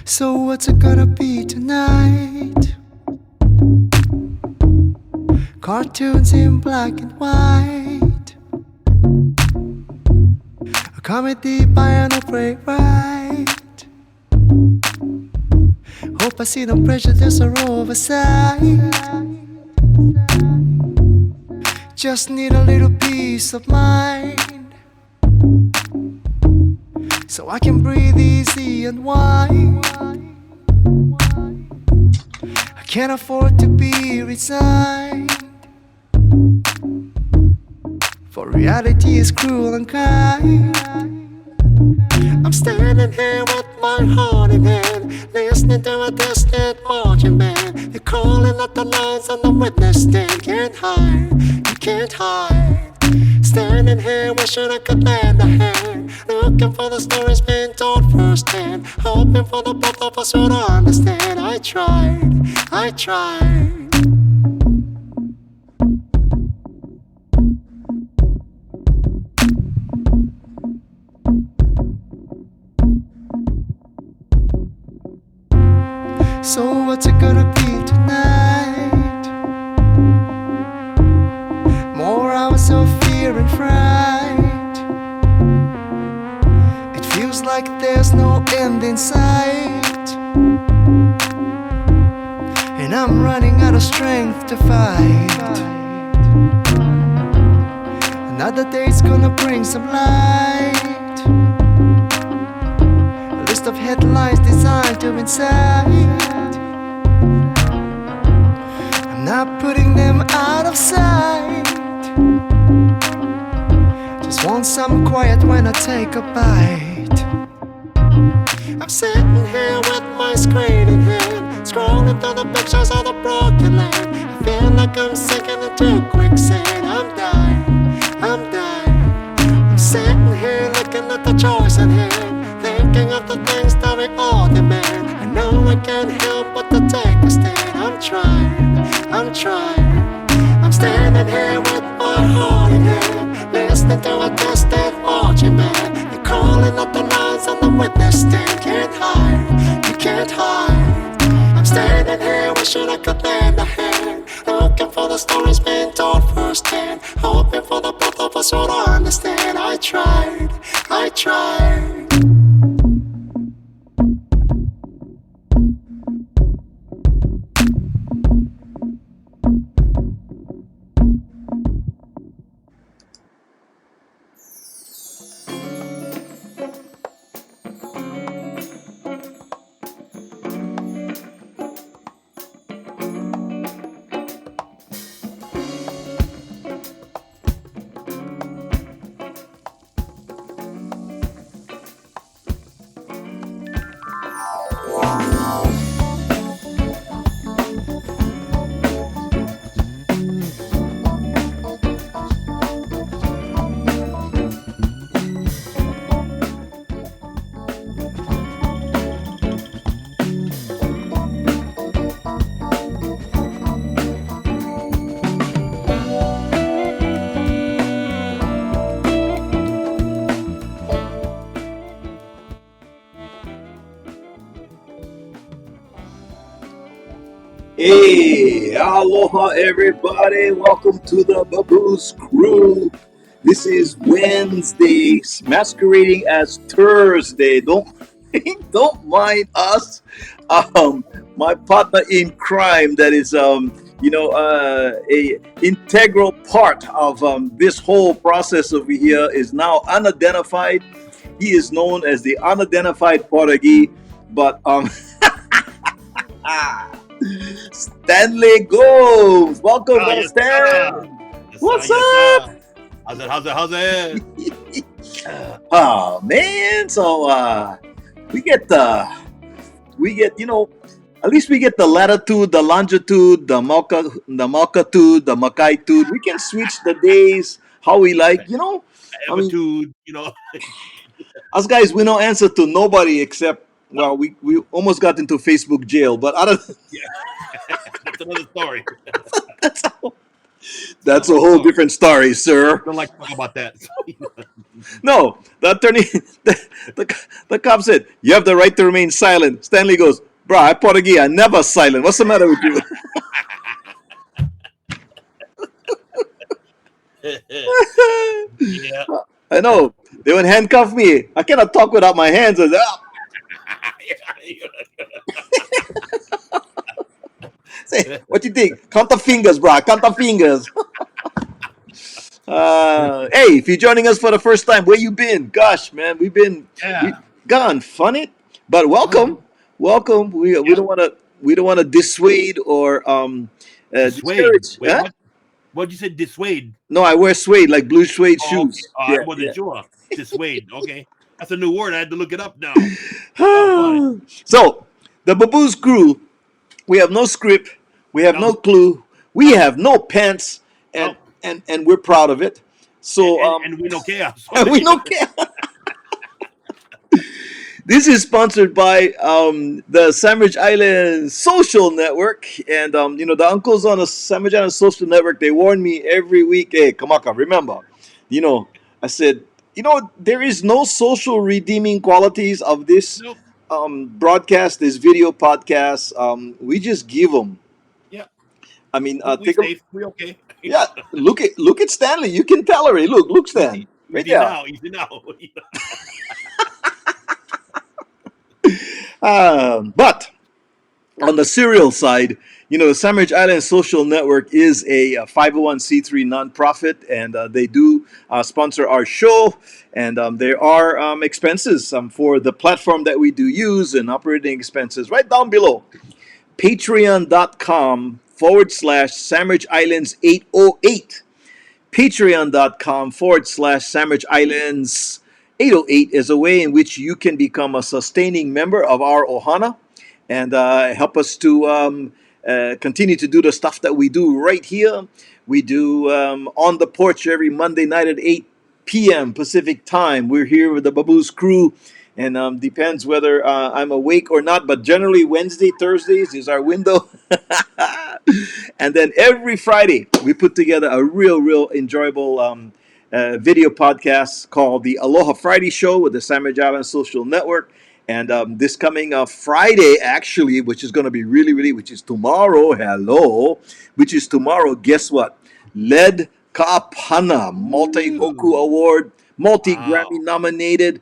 So what's it gonna be tonight? Cartoons in black and white, a comedy by an playwright. Hope I see no prejudice or oversight. Just need a little peace of mind, so I can breathe easy and wide. I can't afford to be resigned, for reality is cruel and kind. I'm standing here with my heart in hand, listening to a distant marching band. They're calling out the lines on the witness stand. Can't hide, you can't hide. Standing here wishing I could lend a hand, looking for the stories being told firsthand, hoping for the both of us would understand. I tried. So what's it gonna be tonight? More hours of fear and fright. It feels like there's no end in sight, and I'm running out of strength to fight. Another day's gonna bring some light, a list of headlines designed to incite. I'm not putting them out of sight, just want some quiet when I take a bite. I'm sitting here with my screen in hand, scrolling through the pictures of the broken land. I feel like I'm sinking into quicksand. I'm dying. I'm sitting here looking at the choice at hand, thinking of the things that we all demand. I know I can't help but to take a stand. I'm trying. I'm standing here with my heart in hand, listening to a distant marching band. They're calling out the lines on the witness stand. Can't hide, you can't hide. I'm standing here wishing I could lend a hand, looking for the stories being told firsthand, hoping for the both of us would understand. I tried. Hey, aloha everybody. Welcome to the Babooze Krew. This is Wednesday, masquerading as Thursday. Don't mind us. My partner in crime that is a integral part of this whole process over here is now unidentified. He is known as the unidentified Portuguese, but Stanley Gomes. Welcome, brother Stan. What's up? How's it? Oh man, so we get at least we get the latitude, the longitude, the malkitude, the makaitude. We can switch the days how we like, Amplitude, Us guys, we don't answer to nobody except, well, we almost got into Facebook jail, but Yeah, that's another story. That's a Oh whole no, different story, sir. don't like to talk about that. No, the attorney, the cop said, "You have the right to remain silent." Stanley goes, "Bro, I Portuguese. I never silent. What's the matter with you?" Yeah. I know. They would handcuff me. I cannot talk without my hands. I said, "Ah." Say, what you think? Count the fingers, bro. Count the fingers. Hey, if you're joining us for the first time, where you been? Gosh, man, we Yeah. gone fun it, but Oh, welcome, welcome. We yeah. don't want to dissuade or Dissuade. discourage. Wait, Huh? what? What'd you say? Dissuade. No, I wear suede like blue suede Oh, okay. shoes. Oh, I Yeah, wasn't yeah. sure. Dissuade. Okay, that's a new word. I had to look it up now. Oh, funny. So the Babooze crew, we have no script, we have no No, clue, we no, have no pants, and no. and we're proud of it. And So and, and we know chaos. we don't care. This is sponsored by the Sandwich Island Social Network, and the uncles on the Sandwich Island Social Network. They warn me every week. Hey, Kamaka, remember, you know, I said, there is no social redeeming qualities of this Nope. broadcast, this video podcast. We just give them. Yeah, I mean, we take a safe. We okay. yeah. Look at Stanley. You can tell her. Hey, look, Stan, Easy, right easy there. now, easy now. But on the serial side, the Sandwich Island Social Network is a 501c3 nonprofit, and they do sponsor our show. And there are expenses for the platform that we do use and operating expenses right down below. Patreon.com/Sandwich Islands 808. Patreon.com/Sandwich Islands 808 is a way in which you can become a sustaining member of our Ohana and help us to continue to do the stuff that we do right here. We do On the Porch every Monday night at 8 p.m. Pacific time. We're here with the Babooze crew, and depends whether I'm awake or not, but generally Wednesday, Thursdays is our window. And then every Friday, we put together a real enjoyable video podcast called the Aloha Friday Show with the Sandwich Island Social Network. And this coming Friday, actually, which is going to be which is tomorrow, which is tomorrow, guess what? Led Kaapana, Multi Hoku Ooh, Award, multi Grammy wow, nominated,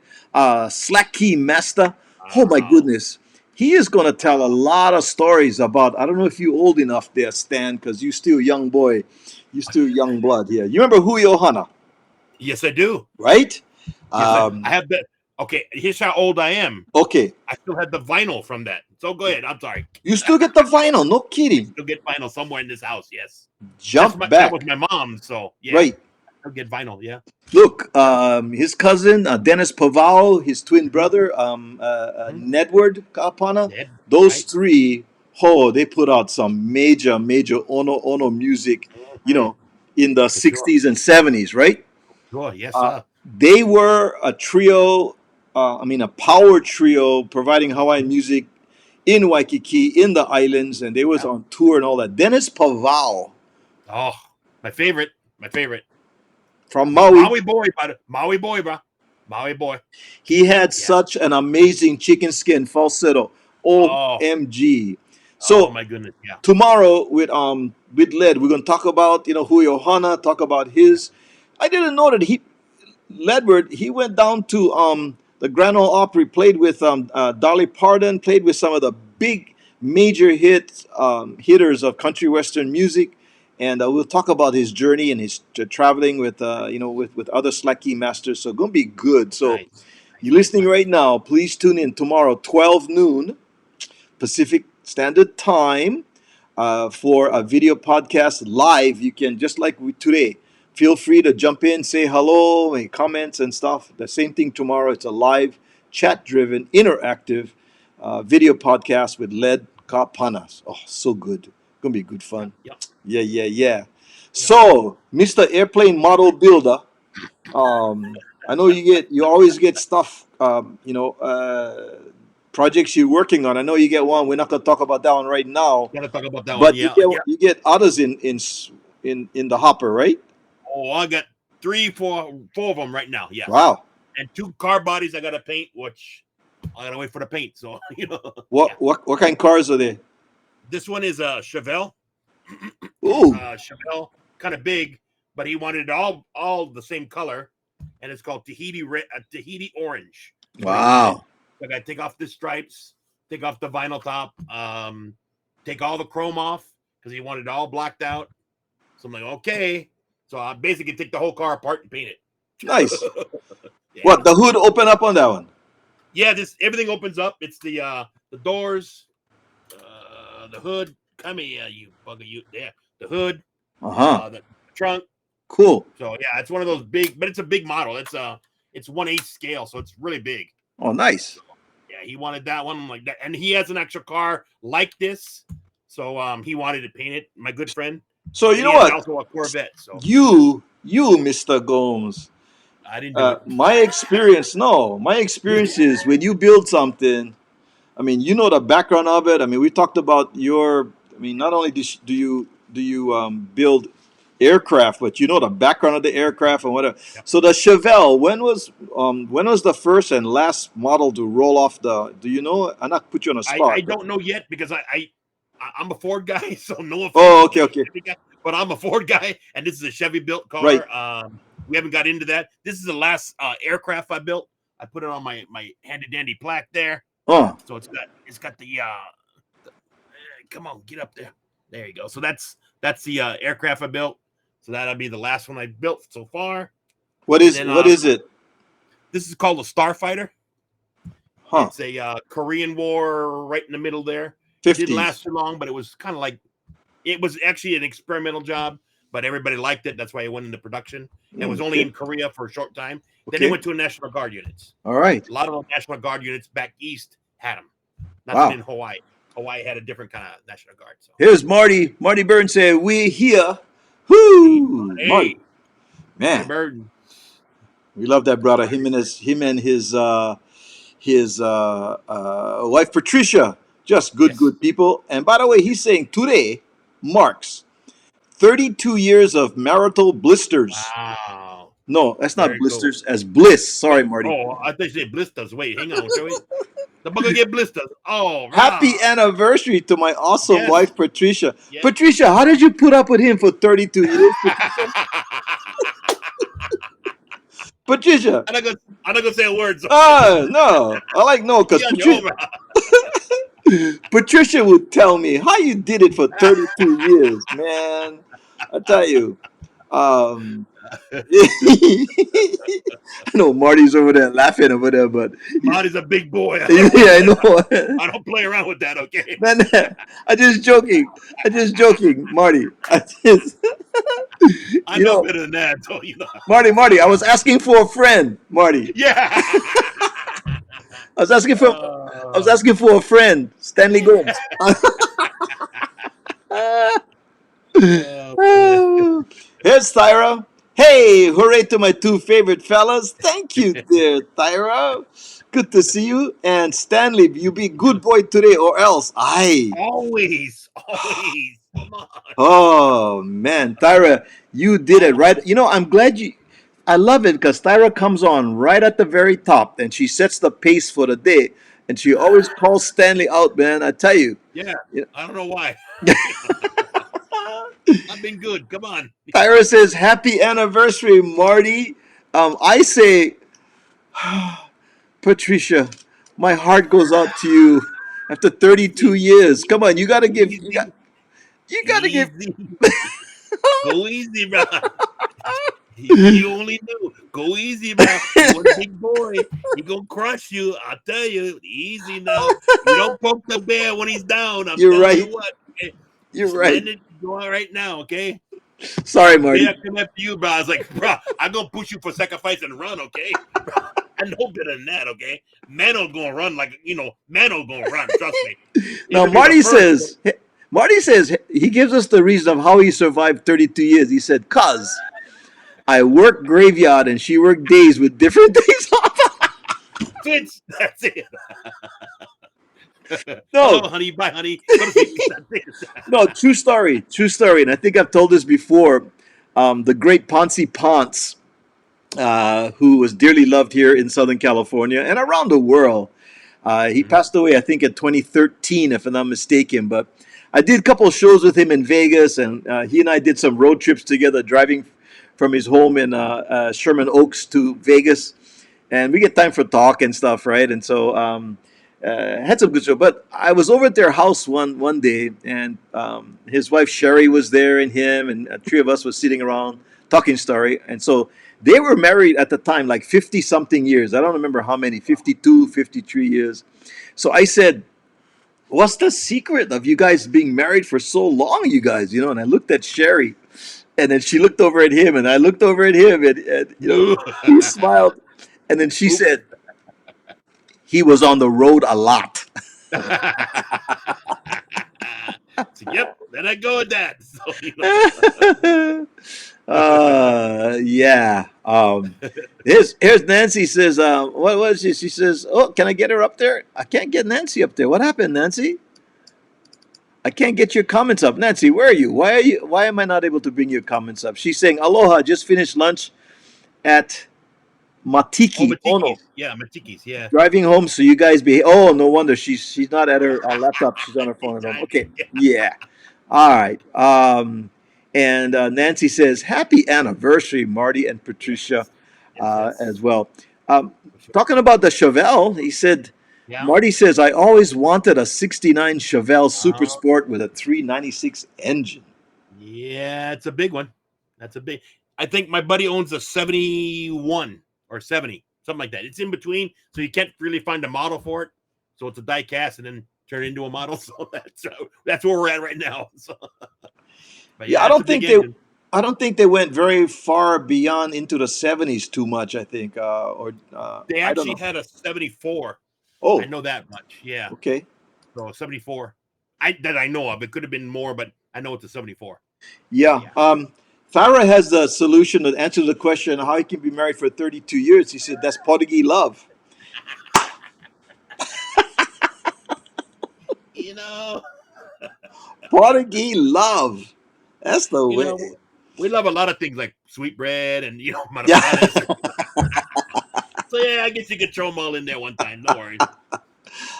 Slack Key Master. Oh my wow, goodness. He is going to tell a wow. lot of stories about, I don't know if you're old enough there, Stan, because you still young boy. You still young blood here. You remember Hui Ohana, Yes, I do. right? Yes, I Um, have that. Okay, here's how old I am. okay. I still had the vinyl from that. So go ahead. I'm sorry. You still get the vinyl, no I kidding. still get vinyl somewhere in this house. Yes, Jump that was back. my mom. So yeah, Right. I'll get vinyl. Yeah. Look, his cousin, Dennis Pavao, his twin Hmm. brother, Hmm. Nedward Kaapana, Dead. those Right. three, oh, they put out some major Ono music, you Hmm. know, in the For sure. 60s and 70s, right? Sure. Yes, Uh, sir. they were a trio, a power trio providing Hawaiian music in Waikiki, in the islands, and they was Yeah. on tour and all that. Dennis Pavao Oh, my favorite. My favorite. from Maui, Maui boy, but Maui boy, bro. Maui boy. he had Yeah. such an amazing chicken skin falsetto. Oh. OMG. Oh So my goodness. Yeah. tomorrow with Led, we're gonna talk about Hui Ohana, talk about his. I didn't know that Ledward, he went down to the Grand Ole Opry, played with Dolly Parton, played with some of the big major hitters of country western music, and we'll talk about his journey and his traveling with with other slacky masters. So gonna be good. So Nice. you're Nice. Nice. listening Nice. right now. Please tune in tomorrow, 12 noon Pacific Standard Time, for a video podcast live. You can, just like today, feel free to jump in, say hello, make comments and stuff. The same thing tomorrow. It's a live, chat driven, interactive video podcast with Led Kapanas. Oh, so good. Gonna be good Yep. fun. Yep. Yeah. Yep. So, Mr. Airplane Model Builder, I know you always get stuff, projects you're working on. I know you get one. We're not gonna talk about that one right now, Gotta talk about that one. but you Yeah. get Yeah. you get others in in the hopper, right? Oh, I got four of them right now. Yes, Wow. and two car bodies I gotta paint, which I gotta wait for the paint. So yeah. What kind of cars are they? This one is a Chevelle. Ooh. Chevelle, kind of big, but he wanted it all the same color, and it's called Tahiti red, Tahiti orange. Wow. I gotta take off the stripes, take off the vinyl top, take all the chrome off because he wanted it all blacked out. So I'm like, okay. So I basically take the whole car apart and paint it. Nice. Yeah. What, the hood open up on that one? Yeah, this everything opens up. It's the doors, the hood. Come here, you bugger, you. Yeah, the hood, Uh-huh. the trunk. Cool. So yeah, it's one of those big, but it's a big model. It's 1/8 scale, so it's really big. Oh, nice. Yeah, he wanted that one like that, and he has an extra car like this, so he wanted to paint it. My good friend. So And you he know has what? also a Corvette. So You, Mr. Gomes. I didn't do it. My experience, no, my experience is when you build something, I mean, you know the background of it. I mean, we talked about your. I mean, not only do you build aircraft, but you know the background of the aircraft and whatever. Yep. So the Chevelle, when was the first and last model to roll off the? Do you know? I'm not put you on a spot. I don't know yet because I'm a Ford guy, so no offense. Oh, okay, okay. But I'm a Ford guy, and this is a Chevy built car. Right. We haven't got into that. This is the last aircraft I built. I put it on my handy dandy plaque there. Oh, So it's got the come on, get up there. There you go. So that's the aircraft I built. So that'll be the last one I built so far. what is it? This is called a Starfighter. Huh? It's a Korean War right in the middle there. It didn't 50s. last too long, but it was kind of like it was actually an experimental job, but everybody liked it. That's why it went into production. It was only in Korea for a short time. Then it Okay. went to National Guard units. All right. A lot of the National Guard units back east had them. Nothing Wow. in Hawaii. Hawaii had a different kind of National Guard. So Here's Marty. Marty Burns said, "We here." Whoo, Marty. hey, Man, Burden. we love that brother. Him and his wife Patricia, just Yes. good people. And by the way, he's saying today marks 32 years of marital blisters. Wow. No, that's not Very cool. blisters, as bliss. Sorry, Marty. Oh, I think they said blisters. Wait, hang on, shall we? The bugger get blisters. Oh, Happy wow. anniversary to my awesome Yes. wife Patricia. Yes. Patricia, how did you put up with him for 32 years? Patricia. I'm not gonna say a word. So. No. I like no, because Be on your own. Patricia would tell me how you did it for 32 years, man. I tell you. I know Marty's over there laughing over there, but Marty's a big boy. yeah, I know. I don't play around with that, okay? Man, I'm just joking. Marty. I You know know, better than that, so you know. Marty, I was asking for a friend, Marty. Yeah. I was asking for a friend, Stanley Gomes. Here's Thyra. Hey, hooray to my two favorite fellas. Thank you, dear Thyra. Good to see you. And Stanley, you be good boy today or else. Aye. Always. Come on. Oh, man. Thyra, you did it right. You know, I'm glad you. I love it because Thyra comes on right at the very top and she sets the pace for the day. And she always calls Stanley out, man. I tell you. Yeah. I don't know why. I've been good. Come on. Tyra says, "Happy anniversary, Marty." I say, Patricia, my heart goes out to you after 32 years. Come on, you gotta give. You gotta give. Easy. Go easy, bro. You only knew. Go easy, bro. You're a big boy. He gonna crush you. I'll tell you. Easy now. You don't poke the bear when he's down. I'm You're telling right. you what. Okay? You're Just right. let it go on right now, okay? Sorry, Marty. Yeah, come after you, bro. I was like, bro, I'm gonna push you for sacrifice and run, okay? Bro, I know better than that, okay? Mano's gonna run Mano's gonna run, trust me. Now, It'll be the first. Marty says he gives us the reason of how he survived 32 years. He said, "Cuz I work graveyard and she worked days with different days off." Twins, that's it. No, Hello, honey. Bye, honey. Go to sleep. no, true story, and I think I've told this before. The great Ponce Ponce, who was dearly loved here in Southern California and around the world. He Mhm. passed away, I think, in 2013, if I'm not mistaken. But I did a couple of shows with him in Vegas, and he and I did some road trips together, driving from his home in Sherman Oaks to Vegas. And we get time for talk and stuff, right? And so had some good show. But I was over at their house one day, and his wife Sherry was there, and him, and three of us was sitting around talking story. And so they were married at the time, like 50 something years. I don't remember how many, 52, 53 years. So I said, what's the secret of you guys being married for so long, you guys? And I looked at Sherry, and then she looked over at him, and I looked over at him, and he smiled. And then she Oops. said, he was on the road a lot. So, yep. Then I go with that. So. Yeah. Here's Nancy says, what was she? She says, oh, can I get her up there? I can't get Nancy up there. What happened, Nancy? I can't get your comments up. Nancy, where are you? Why am I not able to bring your comments up? She's saying, aloha, just finished lunch at Oh, Matiki. Oh no. Matikis. Yeah, Matikis. Yeah. Driving home, so you guys be. Oh, no wonder she's not at her laptop. She's on her phone at home. Okay, Driving. Yeah. yeah, all right. And Nancy says, "Happy anniversary, Marty and Patricia, Yes. Yes. Yes. as well." For sure. Talking about the Chevelle, he said, Yeah. Marty says, "I always wanted a '69 Chevelle Super Uh, Sport with a 396 engine." yeah, it's a big one. That's a big. I think my buddy owns a 71 or 70, something like that. It's in between, so you can't really find a model for it. So it's a die cast and then turn it into a model. So that's where we're at right now. So, but Yeah, yeah, it's a big engine. I don't think they went very far beyond into the '70s too much. I think, or They I don't actually know. had a 74. I Oh, know that much. Yeah. okay. So 74. I know of. It could have been more, but I know it's a 74. Yeah. Yeah. Farah has the solution that answers the question how he can be married for 32 years. He said that's Portuguese love. You know, Portuguese love. That's the you way. know, we love a lot of things like sweetbread and Yeah. manapales. So yeah, I guess you could throw them all in there one time. No worries.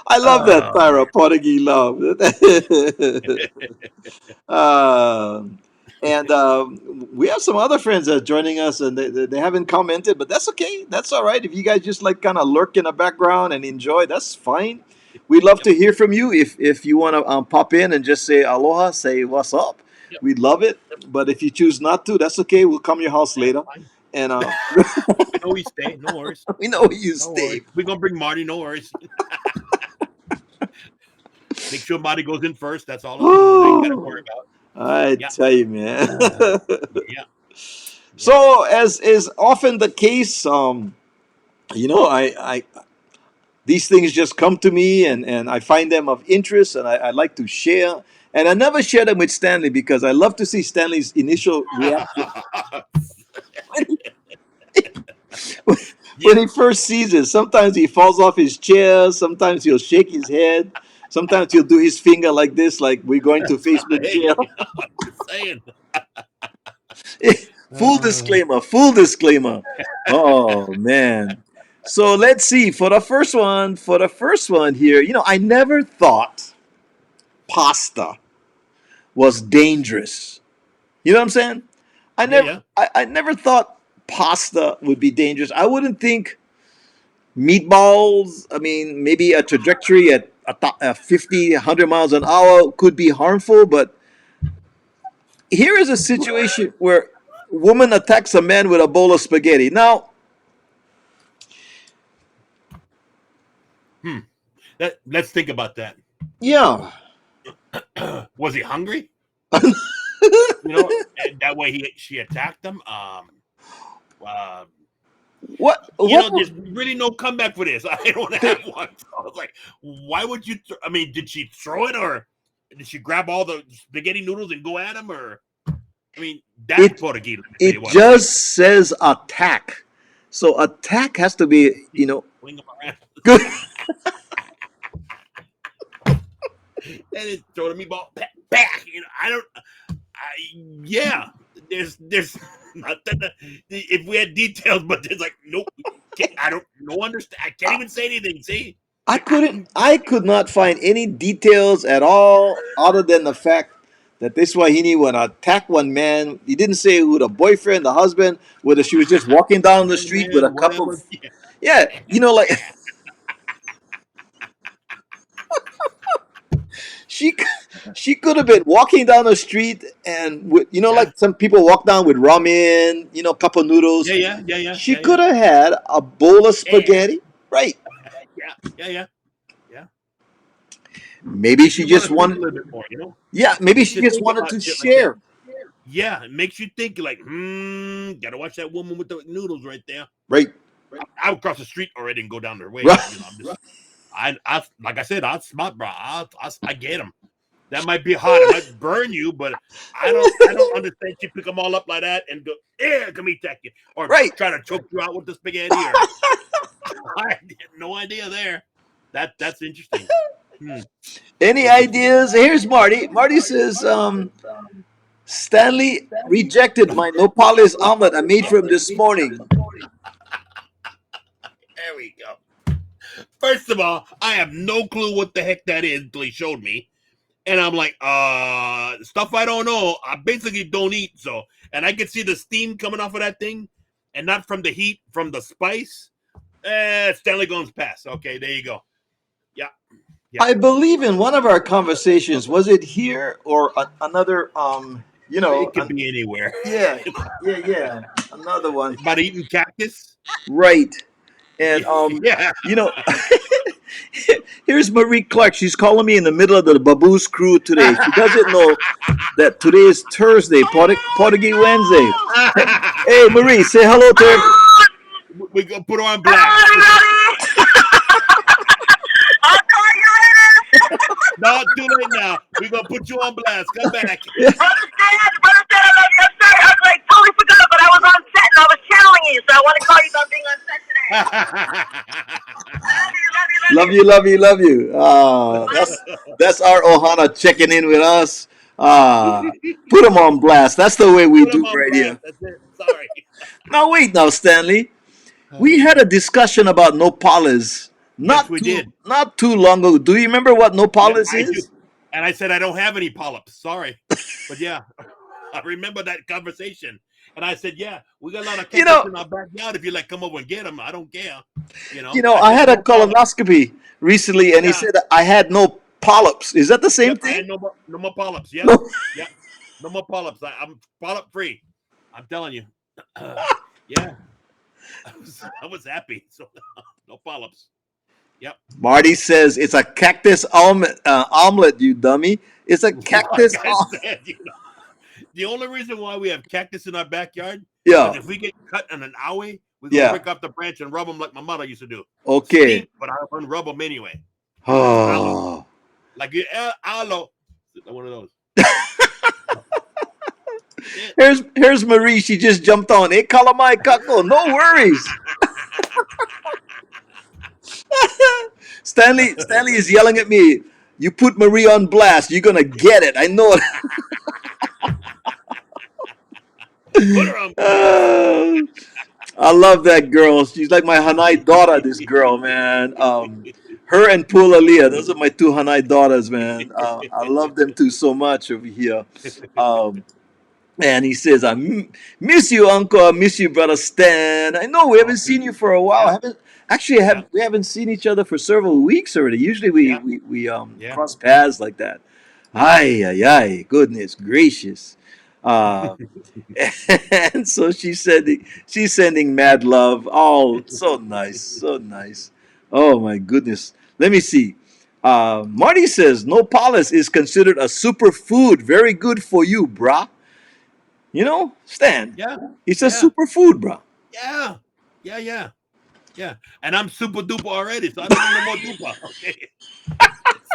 I love that, Oh man. Farah. Portuguese love. Um, and we have some other friends that are joining us, and they haven't commented, but that's okay. That's all right. If you guys just like kind of lurk in the background and enjoy, that's fine. We'd love Yep. to hear from you. If you want to pop in and just say aloha, say what's up, Yep. we'd love it. Yep. But if you choose not to, that's okay. We'll come to your house That's later, fine. and We know we stay. No worries. we know you No stay. worries. We're gonna bring Marty. No worries. Make sure Marty goes in first. That's all. That you got to worry about. I Yeah. tell you, man. Yeah. Yeah. So, as is often the case, I these things just come to me, and I find them of interest, and I like to share. And I never share them with Stanley because I love to see Stanley's initial reaction Yeah. when he first sees it. Sometimes he falls off his chair. Sometimes he'll shake his head. Sometimes he'll do his finger like this, like we're going to Facebook Hey, jail. I'm just saying. Full disclaimer. Full disclaimer. Oh man. So let's see. For the first one, here, I never thought pasta was dangerous. You know what I'm saying? Yeah. Yeah. I never thought pasta would be dangerous. I wouldn't think meatballs, I mean, maybe a trajectory at 50, 100 miles an hour could be harmful, but here is a situation where a woman attacks a man with a bowl of spaghetti. Now, Hmm. Let's think about that. yeah. Was he hungry? And that way she attacked him. Uh, What there's really no comeback for this. I don't have one. So I was like, why would you? I mean, did she throw it or did she grab all the spaghetti noodles and go at him? Or I mean, that's it Portuguese. Let me tell you it what. just says attack. So attack has to be, Swing them around. good. and it throw the meatball back. I don't. Yeah. There's nothing. If we had details, but there's like nope. I don't no understand. I can't even say anything. See, I could not find any details at all other than the fact that this Wahine when attacked one man, he didn't say who the boyfriend, the husband, whether she was just walking down the young street with a man, cup of whatever. Yeah. yeah, like she she could have been walking down the street and with Yeah. like some people walk down with ramen, cup of noodles. Yeah. Yeah. Yeah. Yeah. She Yeah. Yeah. could have had a bowl of Yeah. spaghetti, right? Yeah. Yeah. Yeah. Yeah. Maybe Makes she you want just to think a wanted, little bit more. yeah, maybe Makes she you just think wanted about to shit like that. share, Yeah, it makes you think like, gotta watch that woman with the noodles right there. right? I would cross the street already and go down their way. Right. I'm just, I like I said, I'll smart, bro. I get them. That might be hot. It might burn you, but I don't understand. You pick them all up like that and go, yeah, come eat that, or Right. try to choke you out with the spaghetti. Or I had no idea there. That's interesting. Any ideas? Here's Marty. Marty says, Stanley rejected my nopales omelet I made for him this morning. There we go. First of all, I have no clue what the heck that is until he showed me. And I'm like, stuff I don't know. I basically don't eat. So, and I can see the steam coming off of that thing and not from the heat, from the spice. Stanley Gomes pass. Okay, there you go. Yeah. Yeah. I believe in one of our conversations, was it here or another, It could be anywhere. yeah, yeah, another one. About eating cactus. Right. And, Yeah. here's Marie Clark. She's calling me in the middle of the Babooze crew today. She doesn't know that today is Thursday, Portuguese Wednesday. Hey, Marie, say hello to her. We gonna put her on blast. I'll call you later. No, too late now. We're gonna put you on blast. Come back. Brother Stan, I love you. I'm sorry. I like totally forgot, but I was on set and I was channeling you, so I want to call you about being on set today. Love you, love you, love you. That's our Ohana checking in with us. Put them on blast. That's the way we Put him do on right blast. here. That's it. Sorry. Now wait, now Stanley, we had a discussion about nopales Yes, we did. not too long ago. Do you remember what Yeah, nopales I do. is? And I said I don't have any polyps. Sorry, but yeah, I remember that conversation. And I said, yeah, we got a lot of You cactus know, in our backyard. If you like, come over and get them. I don't care. I I had said a no problem. colonoscopy recently, and he Yeah. said I had no polyps. Is that the same Yep. I had thing? no more polyps. Yep. No. Yep. No more polyps. I'm polyp free. I'm telling you. Yeah. I was happy. So no polyps. Yep. Marty says it's a cactus omelet, you dummy. It's a cactus Like I said, the only reason why we have cactus in our backyard, Yeah. because if we get cut on an owie, we go Yeah. pick up the branch and rub them like my mother used to do. Okay. Stink, but I unrub them anyway. Oh. Like aloe, one of those. Here's Marie. She just jumped on. Hey, calamai kako. No worries. Stanley is yelling at me. You put Marie on blast. You're gonna get it. I know it. Put her on. I love that girl. She's like my Hanai daughter. This girl, man. Her and Pulalia. Those are my two Hanai daughters, man. I love them two so much over here. And he says, miss you, Uncle. I miss you, Brother Stan. I know we haven't seen you for a while. Yeah. We haven't seen each other for several weeks already. Usually we Yeah. cross paths like that. Ay, ay, ay. Goodness gracious. And so she's sending mad love. Oh, so nice. So nice. Oh, my goodness. Let me see. Marty says, nopales is considered a superfood. Very good for you, brah. Stan, Yeah. it's a Yeah. superfood, bro. Yeah. Yeah. Yeah. Yeah. And I'm super duper already, so I don't need no more duper. Okay.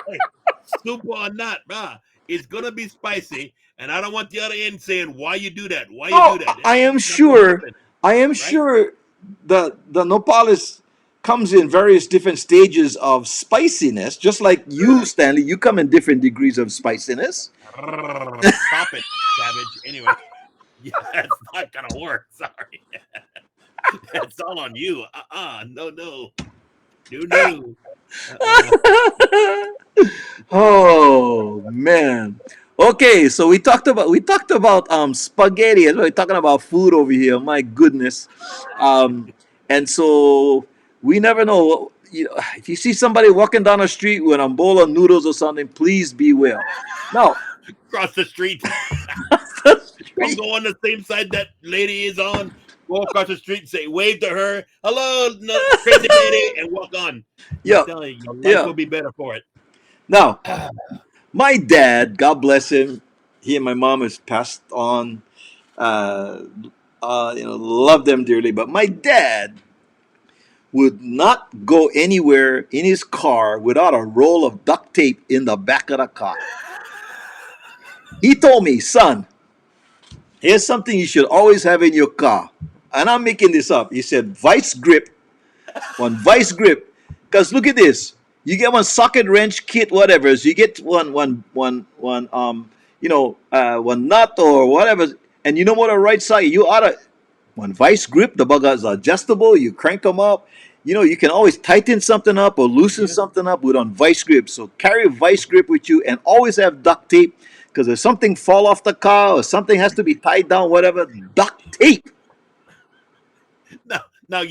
Hey, super or not, bruh, it's gonna be spicy, and I don't want the other end saying why you do that. Why you Oh, do that? I am It's not gonna sure. happen, I am right? sure the nopales comes in various different stages of spiciness, just like you, Stanley. You come in different degrees of spiciness. Stop it, Savage. Anyway, yeah, that's not gonna work. Sorry, it's all on you. No, no, no, no. Uh-uh. Oh man. Okay, so we talked about spaghetti as well. We're talking about food over here. My goodness. And so we never know. If you see somebody walking down the street with a bowl of noodles or something, please beware. Now, Cross the street. the Don't street. go on the same side that lady is on. Go across the street and say, wave to her. Hello, no, crazy lady, and walk on. I'm Yeah, telling you, your life yeah. will be better for it. Now, my dad, God bless him, he and my mom has passed on. Uh, love them dearly. But my dad would not go anywhere in his car without a roll of duct tape in the back of the car. He told me, son, here's something you should always have in your car. And I'm making this up. He said, vice grip, one vice grip. Because look at this. You get one socket wrench kit, whatever. So you get one nut or whatever. And you know what, the right side, you ought to, one vice grip, the bug is adjustable. You crank them up. You can always tighten something up or loosen Yeah. something up with on vice grip. So carry a vice grip with you and always have duct tape because if something fall off the car or something has to be tied down, whatever, duct tape. Now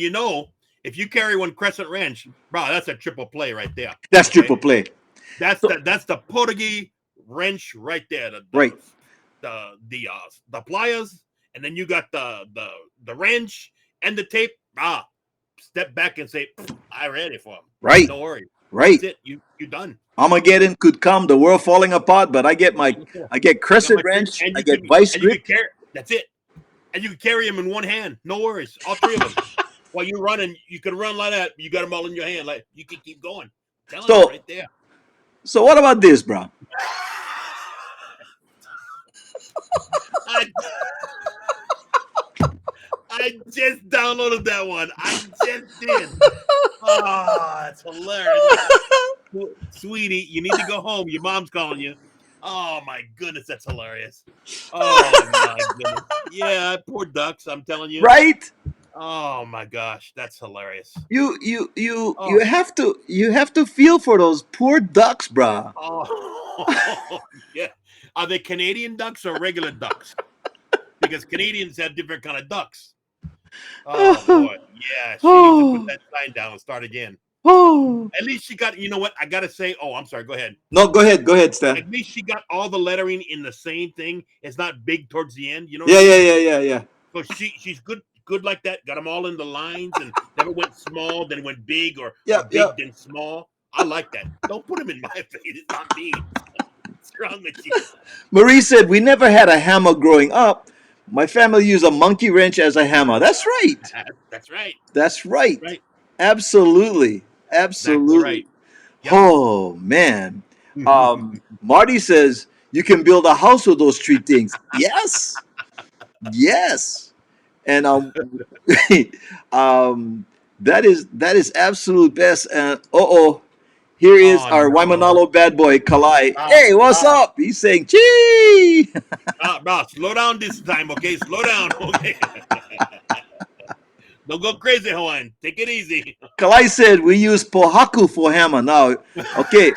if you carry one crescent wrench, bro, that's a triple play right there. That's Okay, triple play. that's So, the Portuguese wrench right there. right, The pliers, and then you got the wrench and the tape. Step back and say, I ready for him. right, Don't worry. right. That's it. You done. Armageddon could come, the world falling apart, but I get I got crescent my wrench, and I you get can vice and you grip. can carry. That's it. And you can carry them in one hand. No worries. All three of them. While you're running, you can run like that. You got them all in your hand. Like you can keep going. I'm telling you So, right there. so what about this, bro? I I just downloaded that one. I just did. Oh, it's hilarious. Sweetie, you need to go home. Your mom's calling you. Oh my goodness, that's hilarious. Oh my goodness. Yeah, poor ducks, I'm telling you. Right? Oh my gosh, that's hilarious. You Oh, have to feel for those poor ducks, bruh. oh yeah. Are they Canadian ducks or regular ducks? Because Canadians have different kind of ducks. Oh boy. Yeah, she needs to put Oh, that sign down and start again. oh. At least she got, you know what? I gotta say, oh, I'm sorry, go ahead. No, go ahead, Stan. At least she got all the lettering in the same thing. It's not big towards the end. You know what Yeah, I yeah, mean? yeah, yeah, yeah. So she's good like that. Got them all in the lines and never went small, then went big or Yeah, yeah. big then small. I like that. Don't put them in my face. It's not me. What's wrong with you? Marie said we never had a hammer growing up. My family used a monkey wrench as a hammer. That's right. That's right. That's That's right. right. Absolutely. Exactly Absolutely. right. Yep. Oh man. Marty says you can build a house with those three things. Yes. Yes. And um that is absolute best. And here is Oh our no. Waimanalo bad boy Kalai. Ah, Hey, what's ah, up? He's saying chee. bro, slow down this time, okay? Slow down, okay? Don't go crazy, Hawaiian. Take it easy. Kalai said we use pohaku for hammer. Now, okay,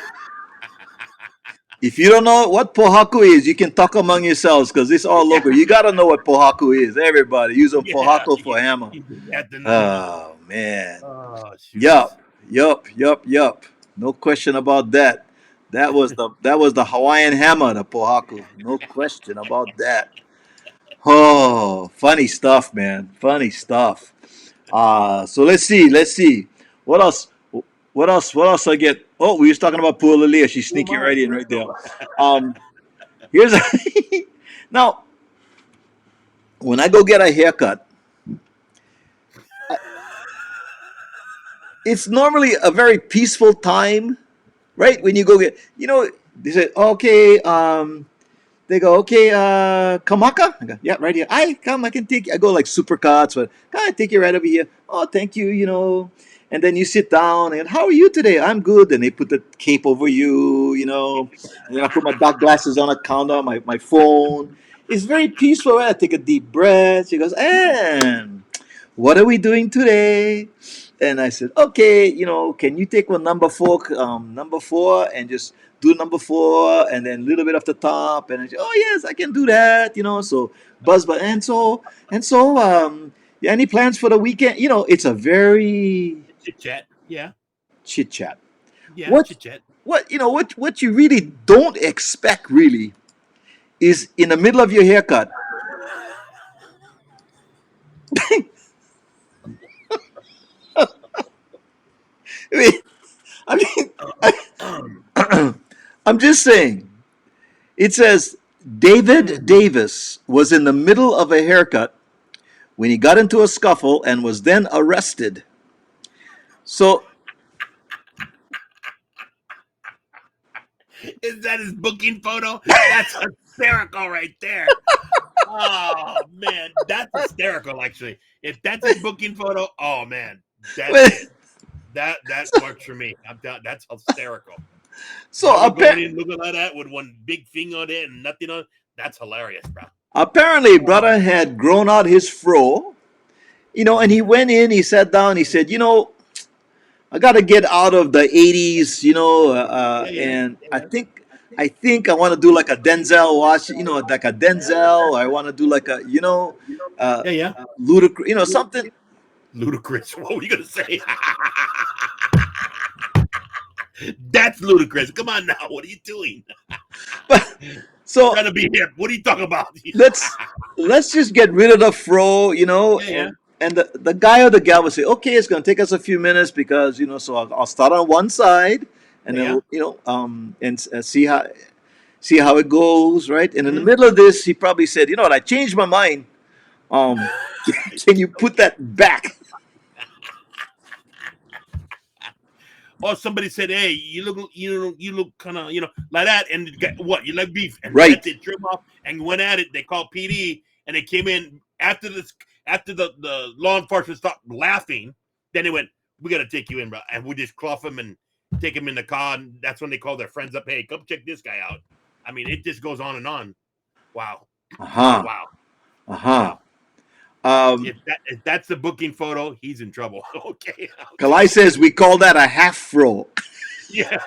if you don't know what pohaku is, you can talk among yourselves because it's all Yeah, local. You gotta know what pohaku is. Everybody using yeah. pohaku for hammer. You have to know. Oh man. Oh shoot. Yup. Yup. Yup. Yup. No question about that. That was the Hawaiian hammer, the pohaku. No question about that. Oh, funny stuff, man. Funny stuff. So let's see. Let's see. What else? What else? What else I get? Oh, we was talking about poor Lilia. She's Who am sneaking I? right in right there. Um, here's a now when I go get a haircut, it's normally a very peaceful time, right? When you go get, they say, okay, they go, okay, Kamaka? I go, yeah, right here. I can take you. I go like super cuts, but can I take you right over here? Oh, thank you, and then you sit down and how are you today? I'm good. And they put the cape over you, you know. And then I put my dark glasses on the counter, my phone. It's very peaceful. I take a deep breath. She goes, and what are we doing today? And I said, okay, you know, can you take one number four, and just do number four, and then a little bit off the top, and I said, oh yes, I can do that, you know. So buzz, yeah, any plans for the weekend? You know, it's a very Chit chat. Yeah. chit chat. Yeah. What Chit chat. what you really don't expect really is in the middle of your haircut. I mean, I mean, I'm just saying. It says David Davis was in the middle of a haircut when he got into a scuffle and was then arrested. So, Is that his booking photo? That's hysterical right there. Oh man, that's hysterical. Actually, if that's his booking photo, oh man, that works for me. That's hysterical. so Going in looking like that with one big finger on it and nothing on. That's hilarious, bro. apparently, brother had grown out his fro, you know, and he went in, he sat down, he said, you know, I got to get out of the 80s, you know, and I think I want to do like a Denzel watch, you know, like a Denzel. I want to do like a, you know, uh, Yeah. ludicrous, you know, something. Ludicrous. What were you gonna say? That's ludicrous. Come on now. What are you doing? But so Trying to be hip. What are you talking about? let's just get rid of the fro, you know, Yeah. and the guy or the gal will say, okay, it's gonna take us a few minutes because you know, so I'll start on one side, and then Yeah. we'll, you know, see how it goes, right? And in the Mhm. middle of this, he probably said, you know what, I changed my mind. Um, can you put that back? Or somebody said, "Hey, you look kind of, like that," and what, you like beef, and Right. let the trim off and went at it. They called PD, and they came in after the law enforcement stopped laughing. Then they went, "We got to take you in, bro," and we just cloth him and take him in the car. And that's when they call their friends up. Hey, come check this guy out. I mean, it just goes on and on. Wow, Uh-huh. wow, Uh-huh. wow. Um, If that's the booking photo, he's in trouble. Okay. Kalai says we call that a half fro. Yeah.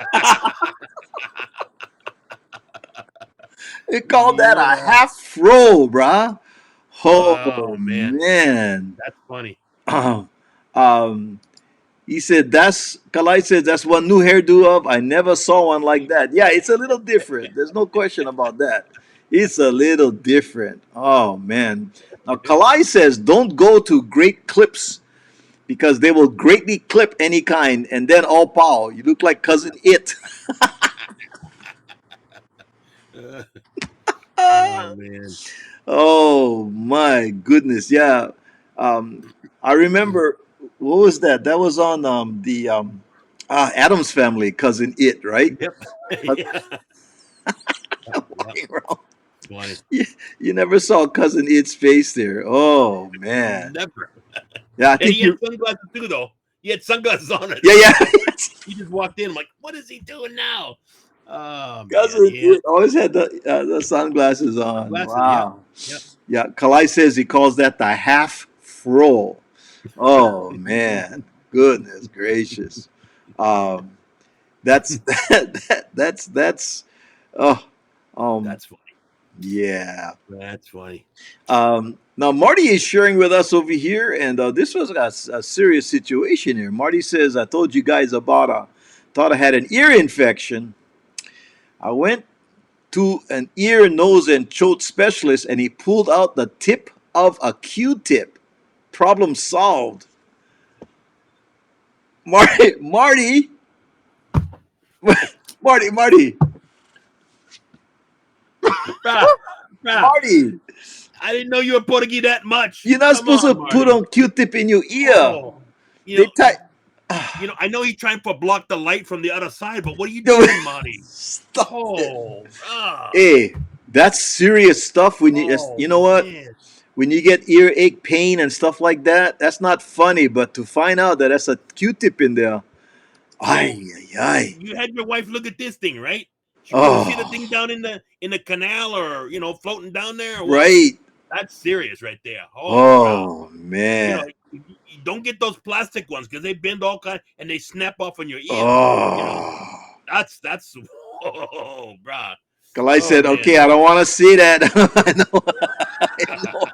We call that a Yeah. half fro, bruh. Oh Oh man, man. that's funny. um, he said that's Kalai said that's one new hairdo of. I never saw one like that. Yeah, it's a little different. There's no question about that. It's a little different. Oh man. Now Kalai says don't go to great clips because they will greatly clip any kind and then all pow. You look like cousin it. Oh man. Oh my goodness. Yeah. Um, I remember what was that? That was on the Adams Family, cousin it, right? Yep. Yeah. Yep. Walking around. Funny. You never saw cousin It's face there. Oh man. Never. Yeah, I And think he had you. sunglasses too, though. He had sunglasses on at Yeah, the yeah. time. He just walked in. I'm like, what is he doing now? Oh man, Cousin yeah. It always had the sunglasses on. Glasses. Yep. Wow. Yep. Yeah, Kalai says he calls that the half fro. Oh man, goodness gracious. Um, that's that's oh That's funny. yeah. That's funny. Now Marty is sharing with us over here, and this was a serious situation here. Marty says, "I told you guys about thought I had an ear infection. I went to an ear, nose, and throat specialist, and he pulled out the tip of a Q-tip. Problem solved." Marty, Marty, Bruh, bruh, Marty. I didn't know you were Portuguese that much. You're not Come supposed on, to put Marty. on Q-tip in your ear. Oh, you They know, tie. I know he's trying to block the light from the other side, but what are you No, doing, Marty? Stop it. Oh, Hey, that's serious stuff. When you oh you know what? man. when you get earache pain and stuff like that, that's not funny. But to find out that that's a Q-tip in there, So ay, ay, ay. you had your wife look at this thing, right? Could you see the Oh, thing down in the canal or floating down there or what? right. That's serious right there. Holy cow! Oh, You know, man. you don't get those plastic ones because they bend all kind and they snap off on your ear. You know, Oh. that's oh, bruh. Kalai Oh said, man. okay, I don't want to see that. I know. I know.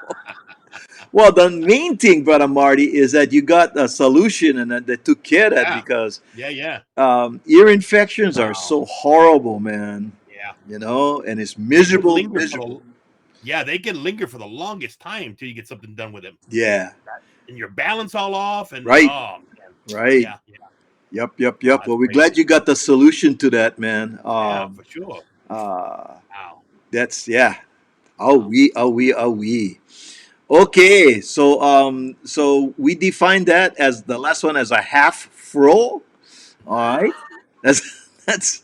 Well, the main thing, brother Marty, is that you got a solution and that they took care of that Yeah, because yeah. ear infections are Wow. so horrible, man. Yeah, And it's they can miserable, linger for miserable. the yeah they can linger for the longest time till you get something done with them, Yeah, and your balance all off, and right, oh man, right. yeah. Yep, yep, Oh, yep. that's Well, we're crazy. glad you got the solution to that, man. Yeah, for sure. Uh, Wow, that's yeah. Oh, wow. we, oh, we, oh, we. Okay, so we define that as the last one as a half fro. All right, that's that's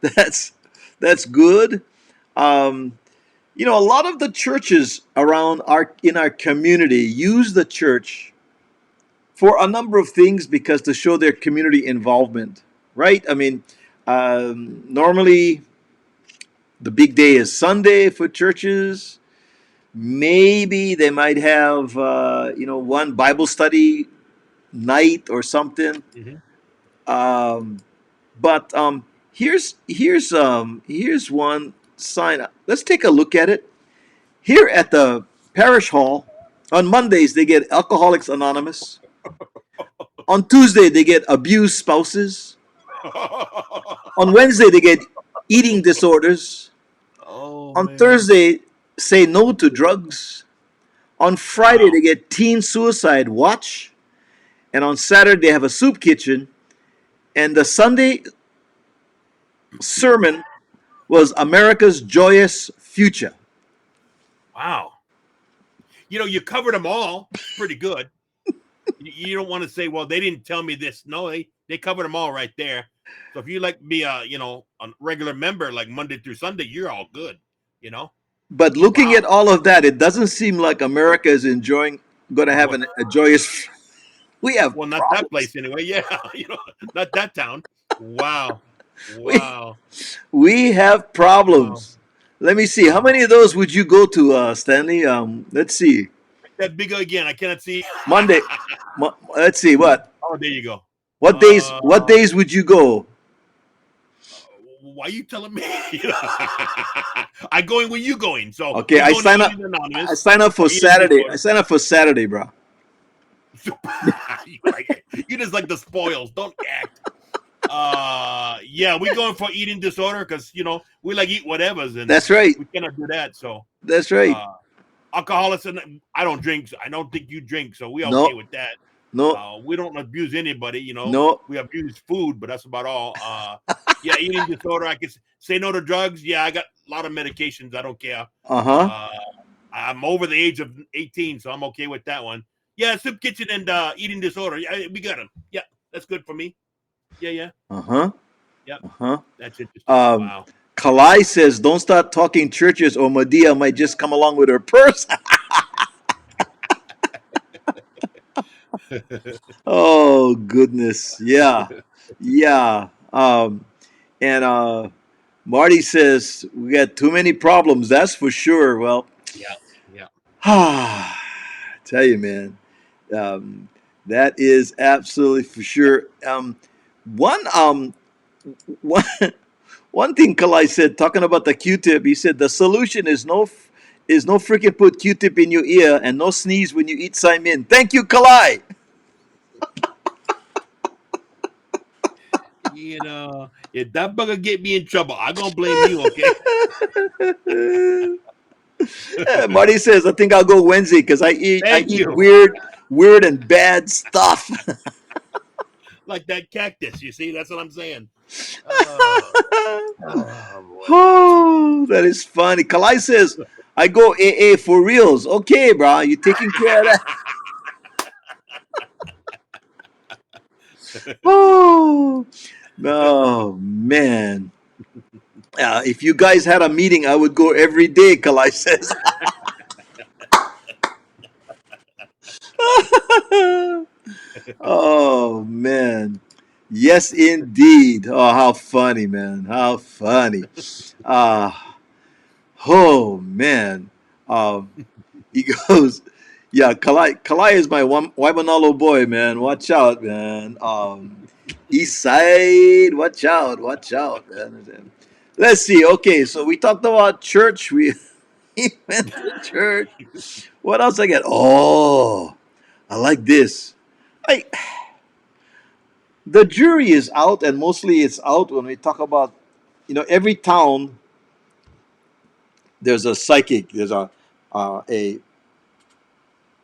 that's that's good. Um, a lot of the churches around our community use the church for a number of things because to show their community involvement, right? I mean, normally the big day is Sunday for churches. Maybe they might have one Bible study night or something. Hmm. Um, but here's one sign. Let's take a look at it here at the parish hall. On Mondays they get Alcoholics Anonymous. On Tuesday they get abused spouses. On Wednesday they get eating disorders. Oh On man. Thursday say no to drugs. On Friday Wow. they get teen suicide watch. And on Saturday they have a soup kitchen. And the Sunday sermon was America's Joyous Future. Wow. You covered them all pretty good. You don't want to say, well, they didn't tell me this. No, they covered them all right there. So if you like be a regular member like Monday through Sunday, you're all good. You know. But looking Wow. at all of that, it doesn't seem like America is going to have Well, a joyous. We have well, not that problems. place anyway. Yeah, not that town. Wow. We Wow. we have Wow. problems. Let me see. How Wow. many of those would you go to, Stanley? Let's see. That bigger again. I cannot see. Monday. Let's see. What? Oh, there you go. What days? Uh, What days would you go? why are you telling me? I going when you going. So Okay, we going to Eating I Anonymous sign up for or Eating Saturday. I Disorder. sign up for Saturday, bro. You just like the spoils. Don't act. Yeah, we going for eating disorder because we like eat whatevers and That's right. we cannot do that. So That's right. uh alcoholics, and I don't drink. So I don't think you drink, so we okay No, with that. no, We don't abuse anybody. no. We abuse food, but that's about all. Yeah, eating disorder. I can say no to drugs. Yeah, I got a lot of medications. I don't care. Uh huh. Uh, I'm over the age of 18, so I'm okay with that one. Yeah, soup kitchen and eating disorder. Yeah, we got them. Yeah, that's good for me. Yeah. Uh huh. Yep. Uh huh. That's interesting. Wow. Kalai says, "Don't start talking churches, or Medea might just come along with her purse." Oh goodness, yeah, yeah. And Marty says we got too many problems. That's for sure. Well, Yeah. Yeah. tell you, man, um, that is absolutely for sure. One, one, one thing Kalai said, talking about the Q-tip, he said the solution is no freaking put Q-tip in your ear and no sneeze when you eat Simon. Thank you, Kalai. If that bugger get me in trouble, I'm gonna blame you. Okay. Marty says, I think I'll go Wednesday because I Thank eat you. weird and bad stuff. Like that cactus. You see, that's what I'm saying. Oh, oh boy. Oh, that is funny. Kalai says, I go AA for reals. Okay, bro, you taking care of that? Oh, oh man. If you guys had a meeting, I would go every day, Kalai says. Oh man. Yes indeed. Oh, how funny, man. How funny. Uh oh man. Um he goes, yeah, Kalai is my Waimanalo boy, man. Watch out, man. East side, watch out, man. Let's see. Okay, so we talked about church. We went to church. What else I get? Oh, I like this. I The jury is out, and mostly it's out when we talk about, every town. There's a psychic. There's a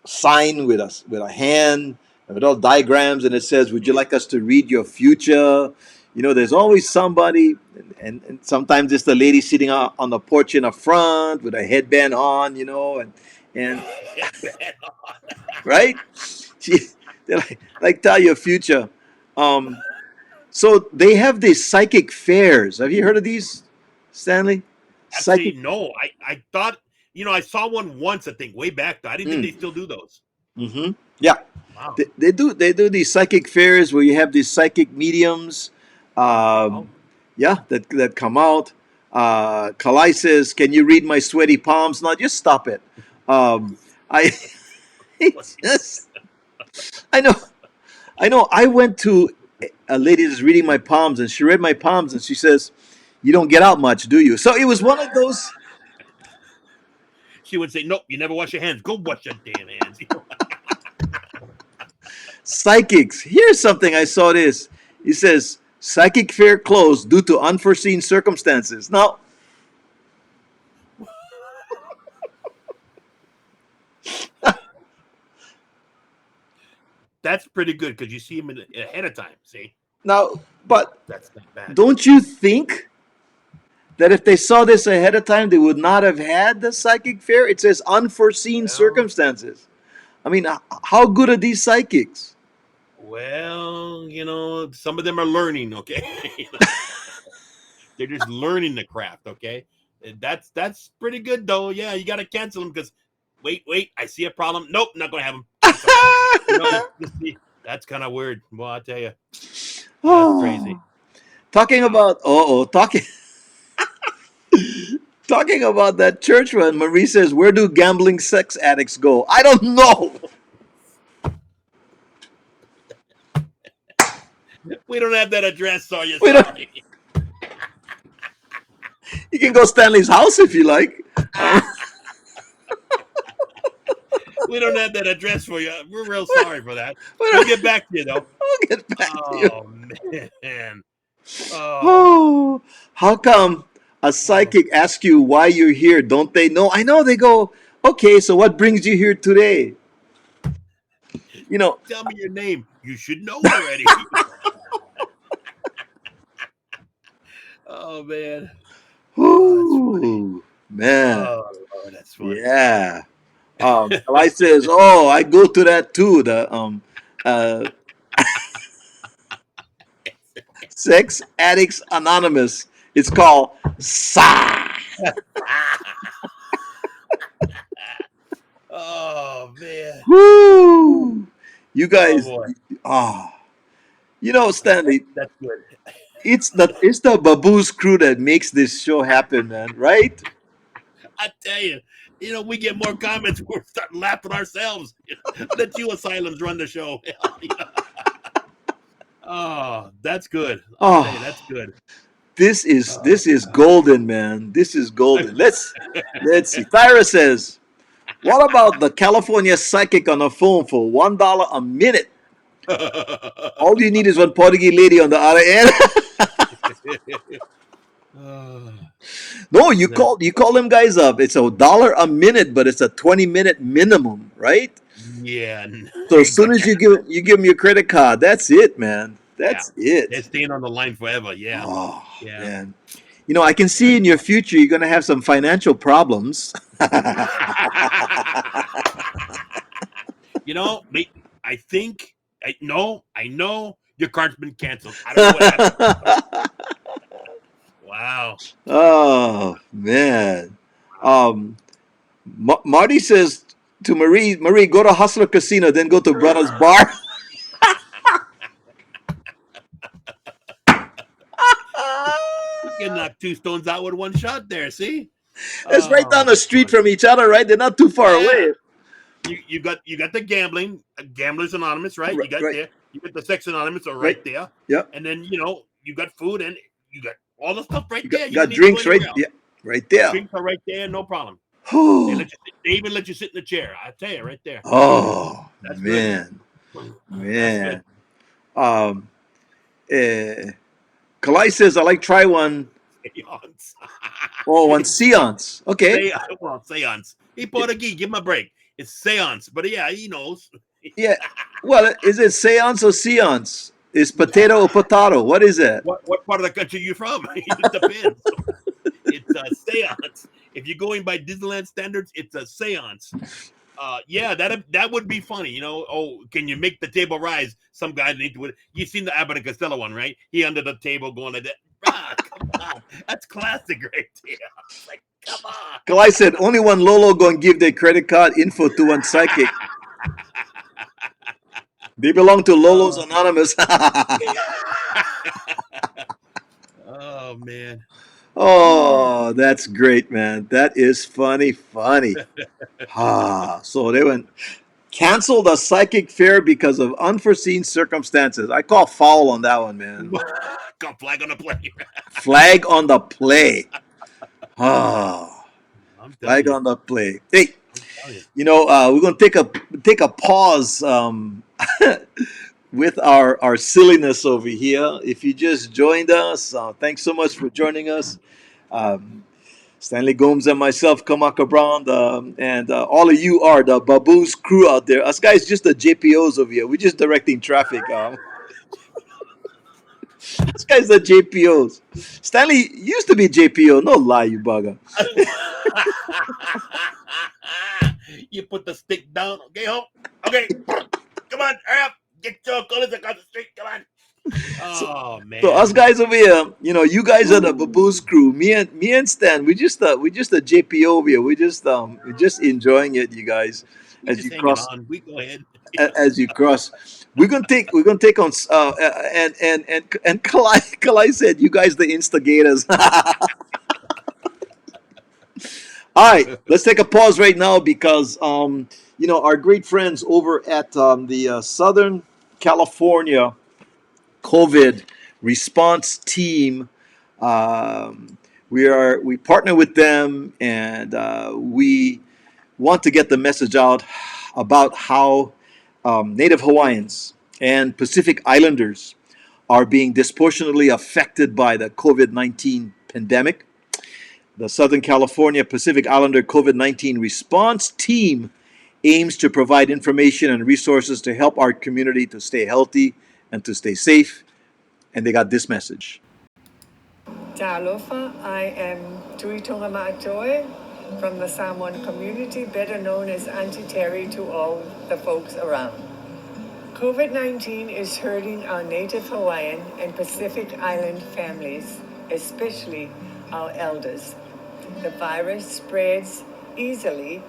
sign with a hand and with all diagrams, and it says, "Would you like us to read your future?" There's always somebody, and sometimes it's the lady sitting on the porch in the front with a headband on, and right, she, they're like tell your future. Um, so they have these psychic fairs. Have you heard of these, Stanley? Actually, Psychic. no. I thought, I saw one once, I think, way back. I didn't think they Mm, still do those. yeah, Wow. they do these psychic fairs where you have these psychic mediums, Wow. yeah, that come out. Kalai says, "Can you read my sweaty palms?" No, just stop it. I it's just I know. I went to a lady that's reading my palms, and she read my palms, and she says, "You don't get out much, do you?" So it was one of those She would say, "Nope, you never wash your hands. Go wash your damn hands." psychics. Here's something I saw. This it says psychic fair closed due to unforeseen circumstances. Now, That's pretty good because you see them ahead of time. See, but that's not bad. don't you think that if they saw this ahead of time, they would not have had the psychic fair? It says unforeseen Well, circumstances. I mean, how good are these psychics? well, some of them are learning. Okay, they're just learning the craft. Okay, that's pretty good though. Yeah, you got to cancel them because wait, I see a problem. Nope, not gonna have them. Cancel. That's kind of weird. Well, I tell you, that's crazy. Oh, talking Wow. about talking about that church one. Marie says, "Where do gambling sex addicts go?" I don't know. We don't have that address, so you We don't, sorry. you can go Stanley's house if you like. Um, We don't have that address for you. We're real sorry for that. we We'll don't, get back to you though. we'll get back to you. Oh man. Oh. Oh, how come a Oh. psychic asks you why you're here? Don't they know? I know. They go, "Okay, so what brings you here today?" You know. Tell me your name. You should know already. Oh man. Oh, that's funny. Whoo, man. Oh Lord, that's funny. Yeah. Eli says, "Oh, I go to that too. The uh, Sex Addicts Anonymous. It's called SA." Oh man. Woo! You Oh guys, boy. ah, Stanley, That's good. it's the Babooze crew that makes this show happen, man. Right? I tell you, we get more comments. We're starting laughing ourselves. Let you asylums run the show. Oh, that's good. I'll tell you, Oh, that's good. this is Oh, this is golden, man. This is golden. Let's see. Thyra says, "What about the California psychic on the phone for $1 a minute? All you need is one Portuguese lady on the other end." oh, No, you that, call them guys up. It's $1 a minute, but it's a 20-minute minimum, right? yeah, So as soon as you exactly. give them your credit card, that's it, man. Yeah, That's they're it. staying on the line forever. Yeah, Oh yeah. man. I can see in your future you're gonna have some financial problems. Wait, I think I know your card's been canceled. I don't know what happened. Wow. Oh man. Wow. Marty says to Marie. Marie, go to Hustler Casino, then go to Brother's Bar. You can knock two stones out with one shot there. See? It's right down the That's street funny. from each other, right? They're not too far Yeah. away. You got the gambling, Gamblers Anonymous, right? Right, You got right, there. You got the Sex Anonymous are right. right there, Yeah. and then you got food and you got all the stuff right You there. got, You don't got need to go drinks, right? anywhere else. Yeah, right there. Drinks are right there, no problem. Oh, They even let you sit in the chair. I tell you, right there. oh That's good. man, That's good. man. Um, eh, Kalai says I like try one. Seance. Oh, one seance. Okay. Seance. He Portuguese. Give him a break. It's seance, but yeah, he knows. Yeah. Well, is it seance or seance? Is potato or potato? What is it? What part of the country you from? It depends. It's a seance. If you're going by Disneyland standards, it's a seance. Yeah, that would be funny. Oh, can you make the table rise? Some guy need to. You've seen the Abbott and Costello one, right? He under the table going like that. Come on, that's classic right there. Like, come on. Kalai said only one Lolo going to give their credit card info to one psychic. They belong to Lolo's Anonymous. Oh man. Oh, that's great, man. That is funny. So they went canceled a psychic fair because of unforeseen circumstances. I call foul on that one, man. Got flag on the play. Flag on the play. Oh, I'm telling flag you. on the play. Hey, I'm telling you. we're gonna take a pause with our silliness over here. If you just joined us, thanks so much for joining us. Um, Stanley Gomes and myself, Kamaka Brown, and all of you are the Babooze crew out there. Us guys just the JPOs over here. We're just directing traffic. This guy's the JPOs. Stanley used to be JPO. No lie, you bugger. You put the stick down. Okay, home. Okay. Come on, hurry up. Get your colors across the street. Come on. Oh man. So us guys over here, you guys are the Babooze crew. Me and Stan, we just a JPO over here. We're just enjoying it, you guys. We As just you hanging cross, on. We go ahead. as you cross, we're gonna take on and Kalai said, you guys the instigators. All right, let's take a pause right now because our great friends over at the Southern California COVID response team. We partner with them, and we want to get the message out about how Native Hawaiians and Pacific Islanders are being disproportionately affected by the COVID-19 pandemic. The Southern California Pacific Islander COVID-19 response team aims to provide information and resources to help our community to stay healthy and to stay safe. And they got this message. Talofa, I am Tuitonga Ma'atoe from the Samoan community, better known as Auntie Terry to all the folks around. COVID-19 is hurting our Native Hawaiian and Pacific Island families, especially our elders. The virus spreads easily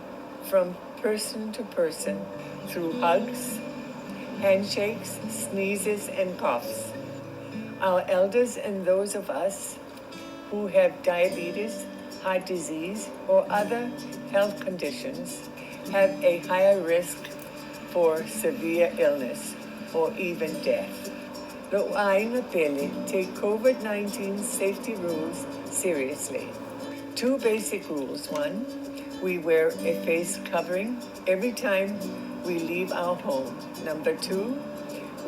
from person to person through hugs, handshakes, sneezes, and coughs. Our elders and those of us who have diabetes, heart disease, or other health conditions have a higher risk for severe illness or even death. Lo'aina Pele take COVID-19 safety rules seriously. 2 basic rules. 1, we wear a face covering every time we leave our home. Number 2,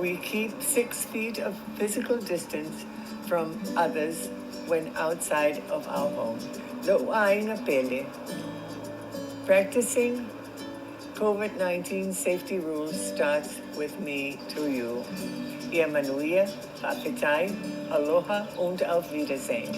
we keep 6 feet of physical distance from others when outside of our home. Lo'aina Pele. Practicing COVID-19 safety rules starts with me to you. Ia manuia, hapetai, aloha und auf Wiedersehen.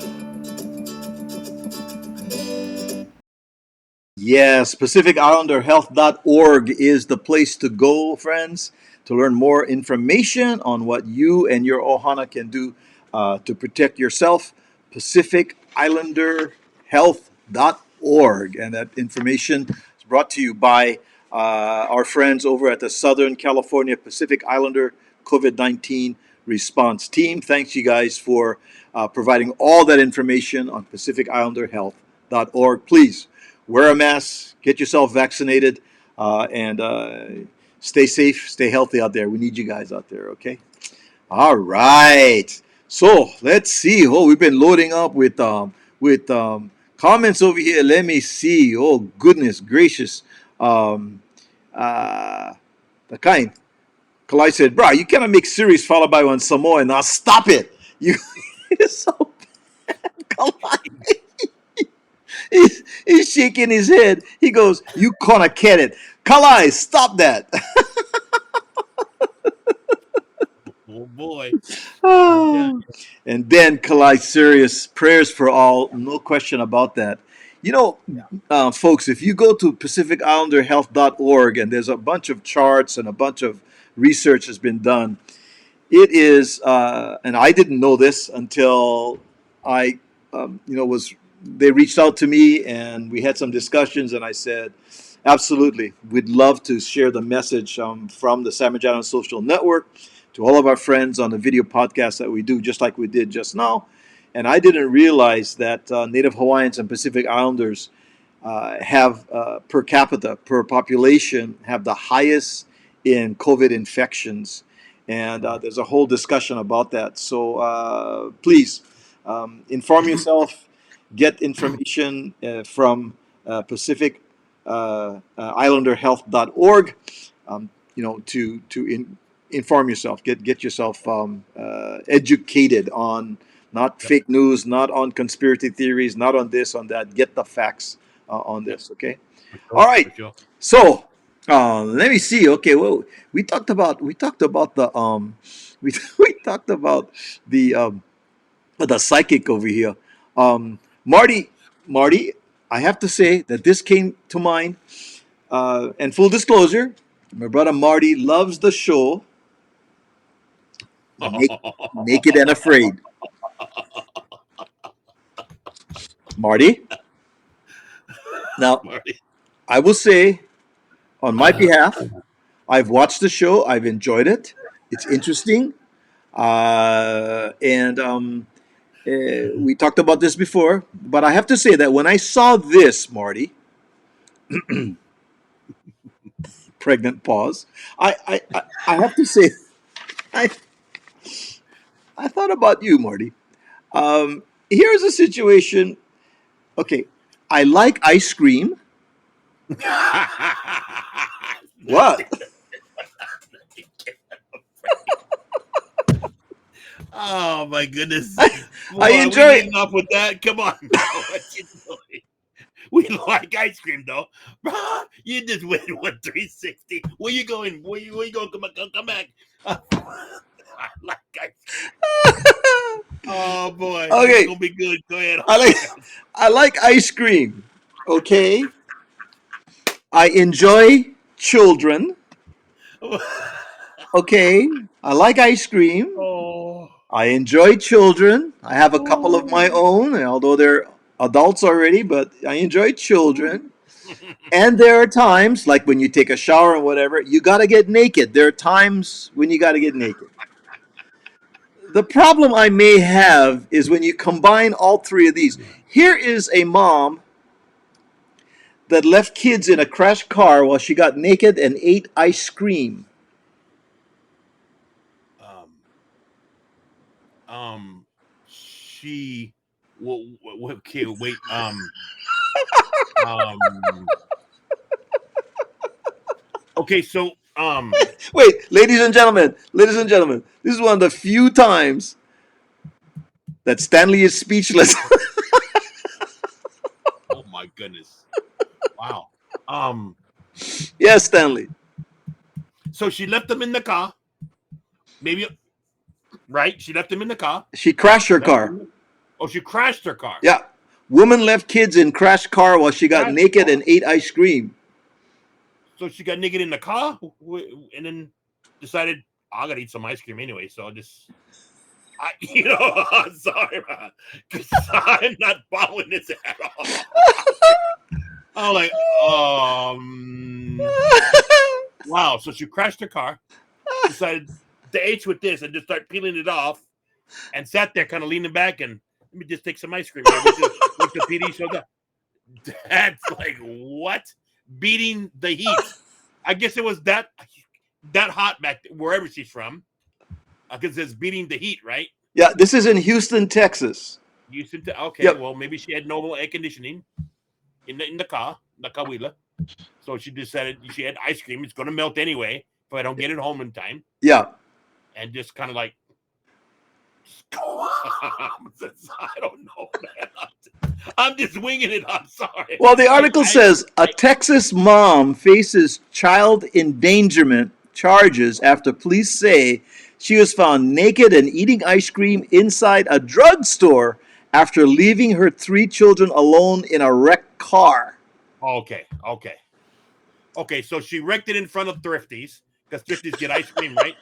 Yes, PacificIslanderHealth.org is the place to go, friends, to learn more information on what you and your ohana can do to protect yourself. PacificIslanderHealth.org. And that information is brought to you by our friends over at the Southern California Pacific Islander COVID-19 response team. Thanks, you guys, for providing all that information on PacificIslanderHealth.org. Please wear a mask, get yourself vaccinated, and stay safe, stay healthy out there. We need you guys out there, okay? All right. So let's see. Oh, we've been loading up with comments over here. Let me see. Oh, goodness gracious. Um, the kind. Kalai said, "Bro, you cannot make series followed by one Samoan. Now stop it. You it's so bad, Kalai." He's shaking his head. He goes, "You gonna get it, Kalai? Stop that." Oh boy. Okay. And then Kalai, serious prayers for all, no question about that. You know, folks, if you go to PacificIslanderHealth.org and there's a bunch of charts and a bunch of research has been done, it is, and I didn't know this until I, was they reached out to me and we had some discussions, and I said, absolutely, we'd love to share the message from the San Magellan Social Network to all of our friends on the video podcast that we do, just like we did just now. And I didn't realize that Native Hawaiians and Pacific Islanders have per capita, per population, have the highest in COVID infections. And there's a whole discussion about that. So please inform yourself, get information from Pacific Islanderhealth.org, to inform yourself, get yourself educated on not fake news, not on conspiracy theories, not on this, on that. Get the facts on this, okay? Sure, All right. sure. So let me see. Okay, well, we talked about the we we talked about the psychic over here. Marty, I have to say that this came to mind. And full disclosure, my brother Marty loves the show Naked and Afraid. Marty, now Marty. I will say on my behalf, I've watched the show. I've enjoyed it. It's interesting. And we talked about this before, but I have to say that when I saw this, Marty, pregnant pause, I have to say, I, I thought about you, Marty. Here's a situation. Okay, I like ice cream. What? Oh my goodness. Boy, I we enjoy. getting off with that. Come on. What you doing? We like ice cream though. Bruh, you just went 360. Where you going? Where you going? Come back. I like ice cream. Oh boy. This is Okay, gonna be good. Go ahead. I like ice cream. Okay, I enjoy children. Okay, I like ice cream. Oh. I enjoy children. I have a couple of my Oh. own, although they're adults already, but I enjoy children. And there are times, like when you take a shower and whatever, you got to get naked. There are times when you got to get naked. The problem I may have is when you combine all three of these. Here is a mom that left kids in a crashed car while she got naked and ate ice cream. She. Okay, wait. Okay, so Wait, ladies and gentlemen, this is one of the few times that Stanley is speechless. oh my goodness. Wow. Yes, Stanley. So she left them in the car. Maybe right? She left them in the car. She crashed her car. Oh, she crashed her car. Yeah. Woman left kids in crashed car while she got naked and ate ice cream. So she got naked in the car and then decided, I gotta eat some ice cream anyway. So I'm sorry, because I'm not following this at all. I'm like, wow. So she crashed her car, decided to H with this and just start peeling it off, and sat there kind of leaning back and let me just take some ice cream here. With the PD shows up. That's like what? Beating the heat. I guess it was that hot back wherever she's from. Because it's beating the heat, right? Yeah, this is in Houston, Texas. Houston. Okay, Yep. well maybe she had normal air conditioning in the car, the kawila. So she decided she had ice cream. It's going to melt anyway if I don't get it home in time. Yeah. And just kind of like, I don't know, man. I'm just winging it. I'm sorry. Well, the article says a Texas mom faces child endangerment charges after police say she was found naked and eating ice cream inside a drugstore after leaving her 3 children alone in a wrecked car. Okay. So she wrecked it in front of Thrifties because Thrifties get ice cream, right?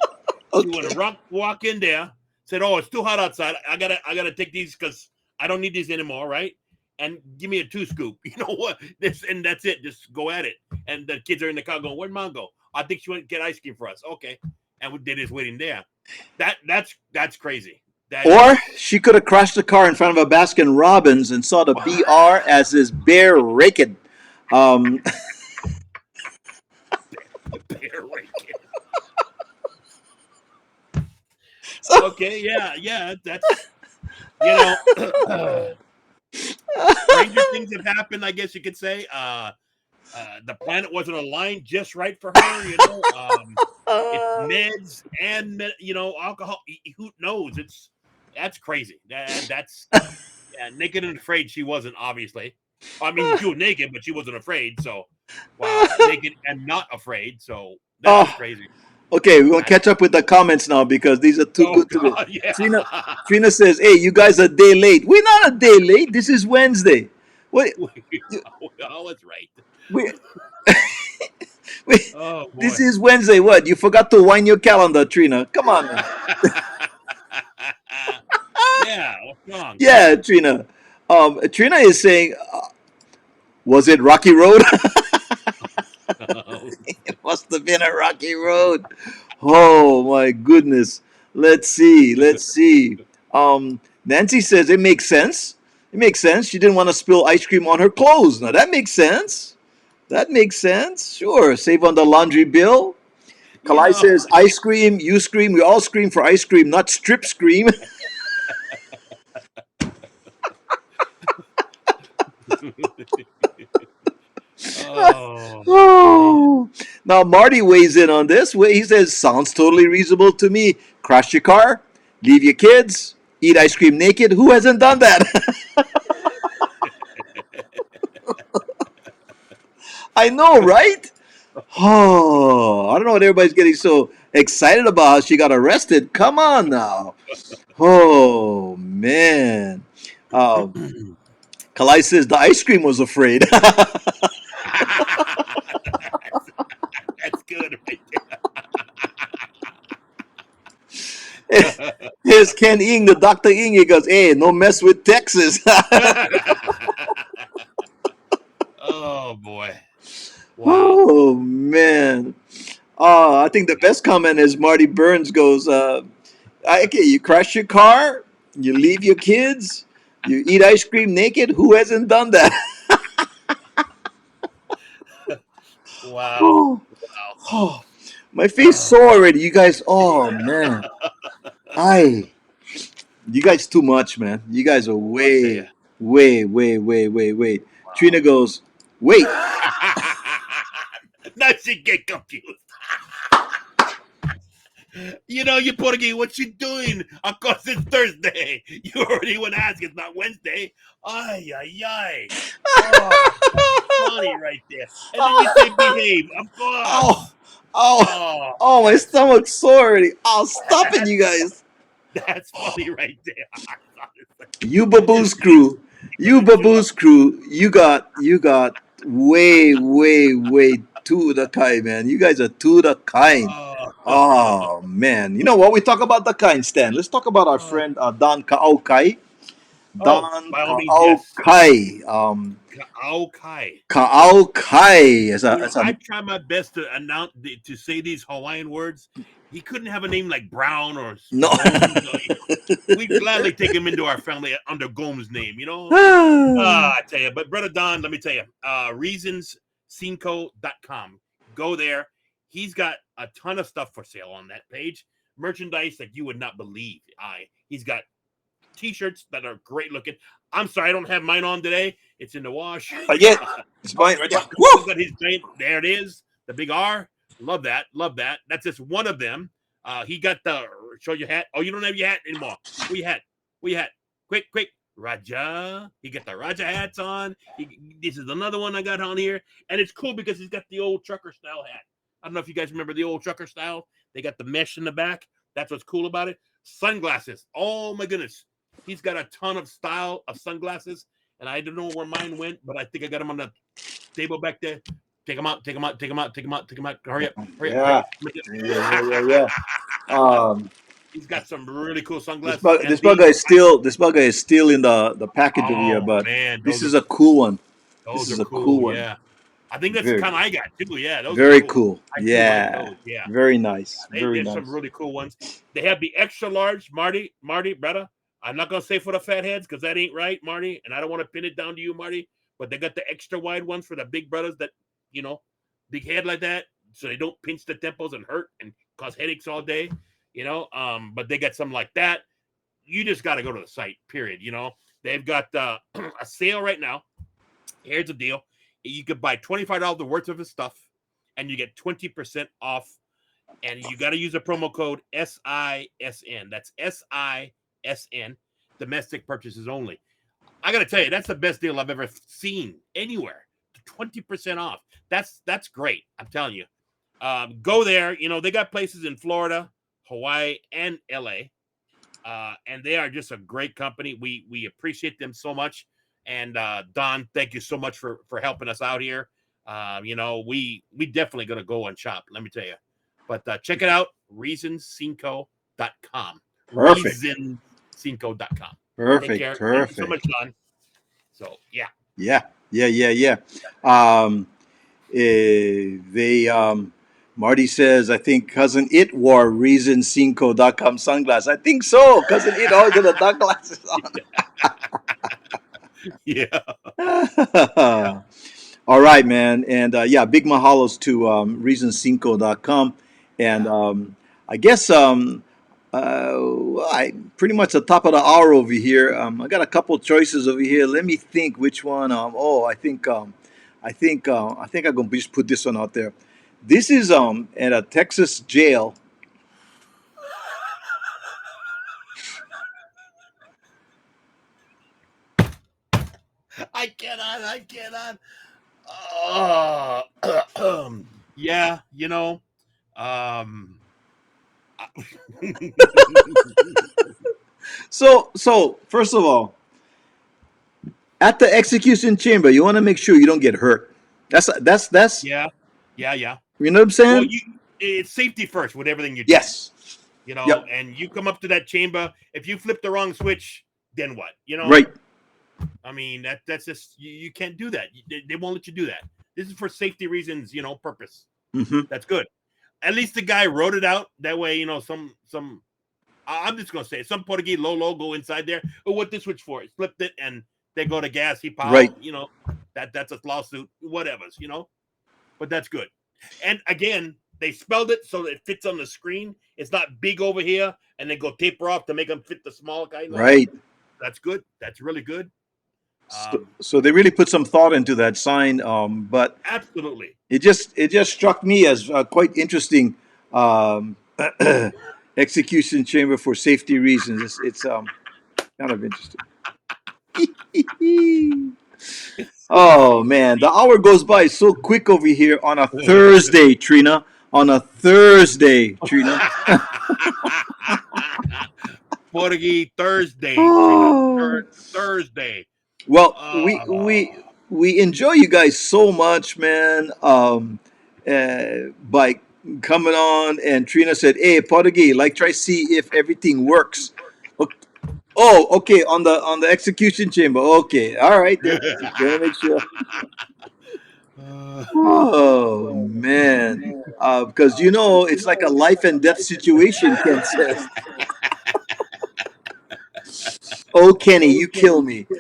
Okay. She would walk in there, said, "Oh, it's too hot outside. I gotta take these because I don't need these anymore, right? And give me a 2 scoop. You know what? And that's it. Just go at it." And the kids are in the car going, "Where'd Mom go? I think she went to get ice cream for us." Okay, and they're just waiting there. That's crazy. Or she could have crashed the car in front of a Baskin Robbins and saw the BR as this bear raking. Bear raking. Okay, yeah, that's stranger things have happened. I guess you could say. The planet wasn't aligned just right for her. It's meds and alcohol. Who knows? That's crazy. That's naked and afraid. She wasn't, obviously. I mean, she was naked, but she wasn't afraid. So, wow, naked and not afraid. So that's crazy. Okay, we're gonna catch up with the comments now because these are too good to me. Yeah. Trina says, "Hey, you guys are a day late. We're not a day late. This is Wednesday. Wait, Oh, that's right. wait, Oh, boy. this is Wednesday. What? You forgot to wind your calendar, Trina. Come on. Now. Yeah, what's wrong? Yeah, Trina. Trina is saying, was it Rocky Road? It must have been a rocky road. Oh my goodness. Let's see. Nancy says it makes sense. It makes sense. She didn't want to spill ice cream on her clothes. Now that makes sense. Sure. Save on the laundry bill. Kalai says ice cream, you scream, we all scream for ice cream, not strip scream. Oh. Now Marty weighs in on this. He says, sounds totally reasonable to me. Crash your car, leave your kids, eat ice cream naked. Who hasn't done that? I know, right? Oh, I don't know what everybody's getting so excited about how she got arrested. Come on now. Oh, man. Kalai says the ice cream was afraid. That's good right there. Here's Ken Ing, the Dr. Ing. He goes, hey, no mess with Texas. Oh, boy. Wow. Oh, man. I think the best comment is Marty Burns goes, okay, you crash your car, you leave your kids, you eat ice cream naked. Who hasn't done that? Wow. Oh, my face sore already. You guys, oh, man. You guys too much, man. You guys are way. Wow. Trina goes, wait. Now she get confused. You Portuguese, what you doing? Of course, it's Thursday. You already want to ask. It's not Wednesday. Ay. Oh, funny right there. And then you say behave. Of course. Oh, my stomach's sore already. Oh, stop it, you guys. That's funny right there. You Babooze crew. You got way to the kind, man. You guys are to the kind. Oh, man. You know what? We talk about the kind, Stan. Let's talk about our friend Don Kaokai. Oh, Don by all means, yes. Kaaukai. Kaokai. Kaaukai is a, it's a I try my best to to say these Hawaiian words. He couldn't have a name like Brown or no. Gomes. We'd gladly take him into our family under Gomes' name, you know? I tell you. But Brother Don, let me tell you, reasonscinco.com. Go there. He's got a ton of stuff for sale on that page. Merchandise that you would not believe. He's got t-shirts that are great looking. I'm sorry, I don't have mine on today. It's in the wash. Yeah, it's mine right there. He's Woo! got his giant. There it is, the big R. Love that. Love that. That's just one of them. He got the show your hat. Oh, you don't have your hat anymore. We hat. Quick, quick. Raja. He got the Raja hats on. This is another one I got on here, and it's cool because he's got the old trucker style hat. I don't know if you guys remember the old trucker style. They got the mesh in the back. That's what's cool about it. Sunglasses. Oh my goodness. He's got a ton of style of sunglasses, and I don't know where mine went, but I think I got them on the table back there. Take them out. Hurry up. Yeah. Yeah. He's got some really cool This sunglasses. bug, And this bugger is still this bugger is still in the package over here, oh but man, this is a cool one. This those is are a cool cool. one. Yeah, I think that's the Very, kind I got too. Yeah, those are very cool. cool. I do like Yeah, those. Yeah, very nice. Very there's some nice. really cool ones. They have the extra large, Marty, brother. I'm not gonna say for the fat heads because that ain't right, Marty, and I don't want to pin it down to you, Marty. But they got the extra wide ones for the big brothers that you know, big head like that, so they don't pinch the temples and hurt and cause headaches all day. But they got some like that. You just got to go to the site. Period. They've got a sale right now. Here's the deal: you could buy $25 worth of his stuff, and you get 20% off. And you got to use a promo code SISN. That's SISN. Domestic purchases only. I got to tell you, that's the best deal I've ever seen anywhere. 20% off. That's great. I'm telling you. Go there. They got places in Florida, Hawaii, and LA. And they are just a great company. We appreciate them so much. And Don, thank you so much for helping us out here. We definitely gonna go and shop. Let me tell you. But check it out, reasonscinco.com. Perfect. Reasonscinco.com. Take care. Perfect. Thank you so much, Don. So yeah. Yeah. They Marty says, I think Cousin It wore reasoncinco.com sunglasses. I think so. Cousin It always had the dark glasses Yeah. on. All right, man. And yeah, big mahalos to reasoncinco.com. And I guess I pretty much the top of the hour over here. I got a couple choices over here. Let me think which one. I think I'm gonna just put this one out there. This is at a Texas jail. I cannot. Yeah, um So first of all, at the execution chamber, you want to make sure you don't get hurt. That's yeah. you know what I'm Well, saying? it's safety first with everything you do. Yes. Yep. And you come up to that chamber. If you flip the wrong switch, then what? Right. I mean, that's just you can't do that. They won't let you do that. This is for safety reasons, purpose. Mm-hmm. That's good. At least the guy wrote it out that way. Some. I'm just gonna say it. Some Portuguese Lolo go inside there. Oh, what this switch for? He flipped it and they go to gas. He piled. Right. That's a lawsuit. Whatever's. But that's good. And again, they spelled it so that it fits on the screen. It's not big over here, and then go taper off to make them fit the small guy. Right. That's good. That's really good. So they really put some thought into that sign, but absolutely, it just struck me as quite interesting. Execution chamber for safety reasons. It's kind of interesting. Oh man, the hour goes by so quick over here on a Thursday, Trina. On a Thursday, Trina. Portuguese Thursday. Oh. Thursday. Well, we enjoy you guys so much, man. By coming on, and Trina said, "Hey, Portuguese, like try see if everything works." Oh, okay, on the execution chamber. Okay, all right then. Just want to make sure. Uh, Oh man, because you know it's like a life and death situation. Ken says, "Oh Kenny, you kill me." So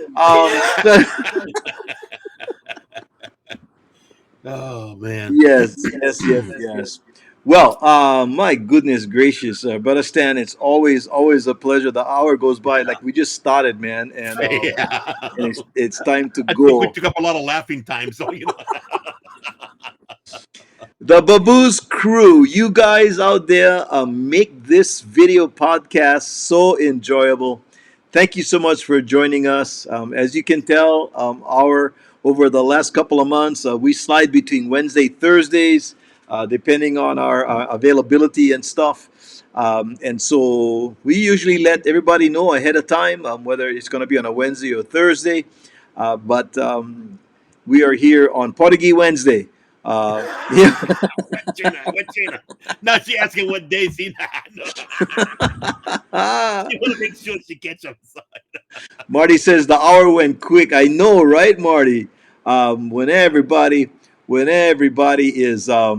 oh man. yes, yes, yes, yes. Well, my goodness gracious, brother Stan, it's always a pleasure. The hour goes by like we just started, man, Yeah. and it's time to I think we go. took up a lot of laughing time, so you know. The Babooze crew, you guys out there, make this video podcast so enjoyable. Thank you so much for joining us. As you can tell, our over the last couple of months, we slide between Wednesday, Thursdays, depending on our availability and stuff. And so we usually let everybody know ahead of time whether it's going to be on a Wednesday or Thursday. But we are here on Portuguese Wednesday. Yeah. What China? What China? Now she asking what day she no. She want to make sure she catch up. Marty says the hour went quick. I know, right, Marty? Um, when everybody, when everybody is, uh,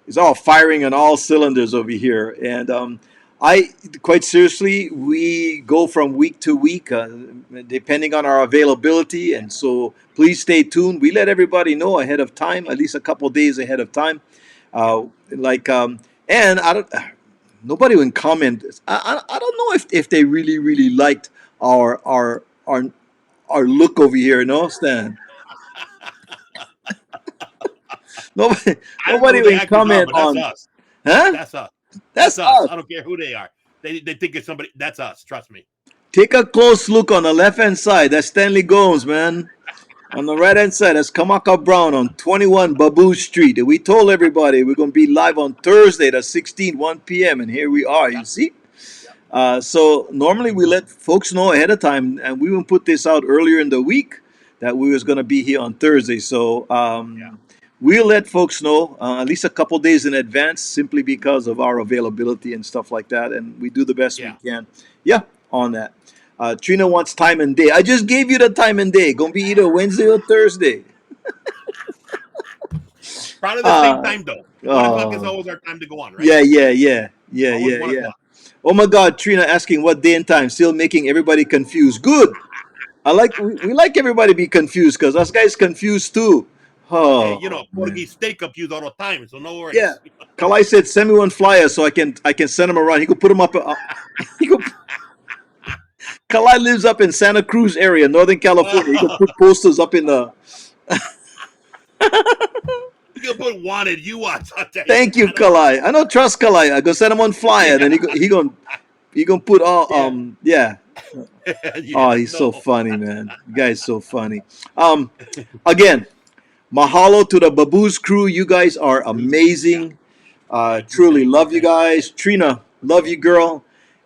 is all firing on all cylinders over here, and I quite seriously, we go from week to week, depending on our availability, and so please stay tuned. We let everybody know ahead of time, at least a couple days ahead of time. Like, and I don't. Nobody would comment. I don't know if they really liked our our our our look over here, no, Stan. Nobody I don't know nobody who the would actors are, comment but that's on, us. huh? That's us. That's That's us. us. I don't care who they are. They think it's somebody. That's us. Trust me. Take a close look on the left hand side. That's Stanley Gomes, man. On the right hand side, that's Kamaka Brown on 21 Babooze Street. And we told everybody we're going to be live on Thursday, the 16th, 1 p.m. And here we are. Yeah. You see? So normally we let folks know ahead of time, and we will put this out earlier in the week that we was going to be here on Thursday. So Yeah. we'll let folks know at least a couple days in advance, simply because of our availability and stuff like that, and we do the best we Yeah. can. Yeah, on that. Trina wants time and day. I just gave you the time and day. Gonna be either Wednesday or Thursday. Probably the same Uh, time though. 1 o'clock is oh, always our time to go on, right? yeah, Always one yeah. o'clock. Oh my God, Trina asking what day and time, still making everybody confused. Good. I like we like everybody to be confused because us guys confused too. Hey, Oh man. Portuguese stay confused all the time, so no Yeah. worries. Kalai said send me one flyer so I can send him around. He could put him up. He could. Kalai lives up in Santa Cruz area, Northern California. He could put posters up in the. You can put wanted. You watch. I'll tell you. Thank you, Kalai. I don't trust Kalai. I go send him one flyer. Then he gonna put all Yeah. yeah. Oh, Yeah. he's so No. funny, man. The guy's so funny. Um, again, mahalo to the Babooze crew. You guys are Yeah. amazing. Thank you. Truly Thank you. love you Thank you. guys. Trina, love you, girl.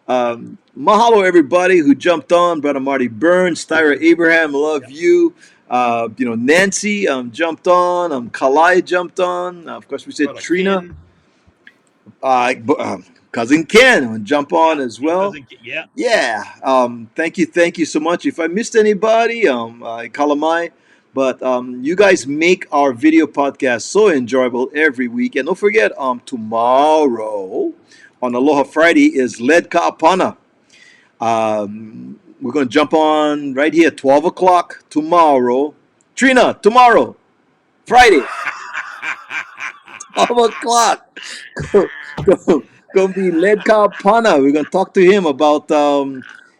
Yeah. Mahalo everybody who jumped on. Brother Marty Burns, Tyra Abraham, love Yeah. you. Nancy jumped on. Kalai jumped on. Of course, we said Brother Trina. Ken. Cousin Ken will jump on Yeah. as My well. cousin. Yeah. Yeah. Thank you so much. If I missed anybody, Kalamai. But you guys make our video podcast so enjoyable every week. And don't forget, tomorrow on Aloha Friday is Led Ka'apana. We're going to jump on right here, 12 o'clock tomorrow. Trina, tomorrow, Friday, 12 o'clock. Gonna be Led Pana. We're gonna talk to him about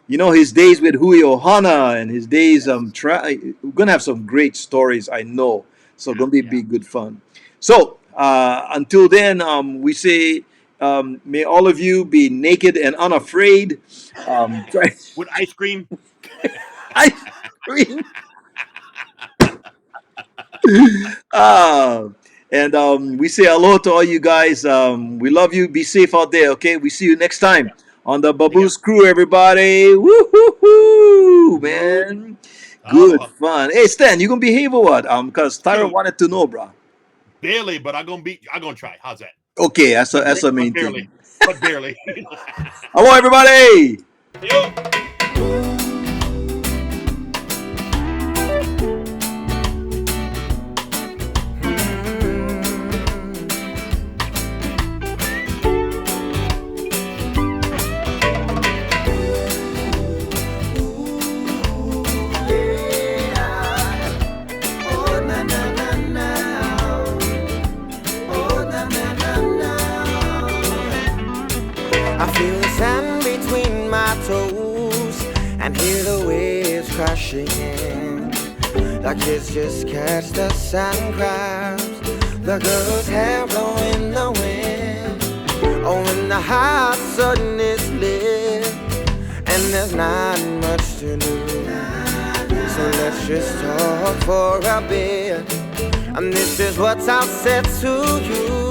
his days with Hui Ohana and his days Yes. we're gonna have some great stories, I know. So Yeah. gonna be Yeah. big good fun. So until then, we say may all of you be naked and unafraid. Try With ice cream. ice cream. Ah, and we say hello to all you guys. We love you. Be safe out there. Okay. We see you next time Yeah. on the Yeah. Babooze Crew. Everybody. Woo hoo hoo, Woo. man. Good Aloha. fun. Hey Stan, you gonna behave or what? Cause Tyra Shoot. wanted to know, bro. Barely, but I'm gonna try. How's that? Okay, that's a main Barely. thing. but barely. Hello, everybody. Yo. I feel the sand between my toes and hear the waves crashing in. The kids just catch the sand crabs, the girls' hair blowing in the wind. Oh, when the hot sun is lit and there's not much to do, so let's just talk for a bit. And this is what I'll say to you.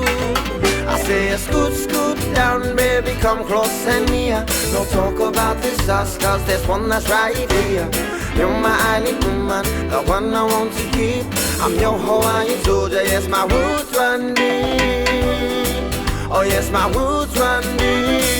I say, scoot, scoot down, baby, come close and near. No talk about this us, cause there's one that's right here. You're my island woman, the one I want to keep. I'm your Hawaiian soldier, yes, my roots run deep. Oh yes, my roots run deep.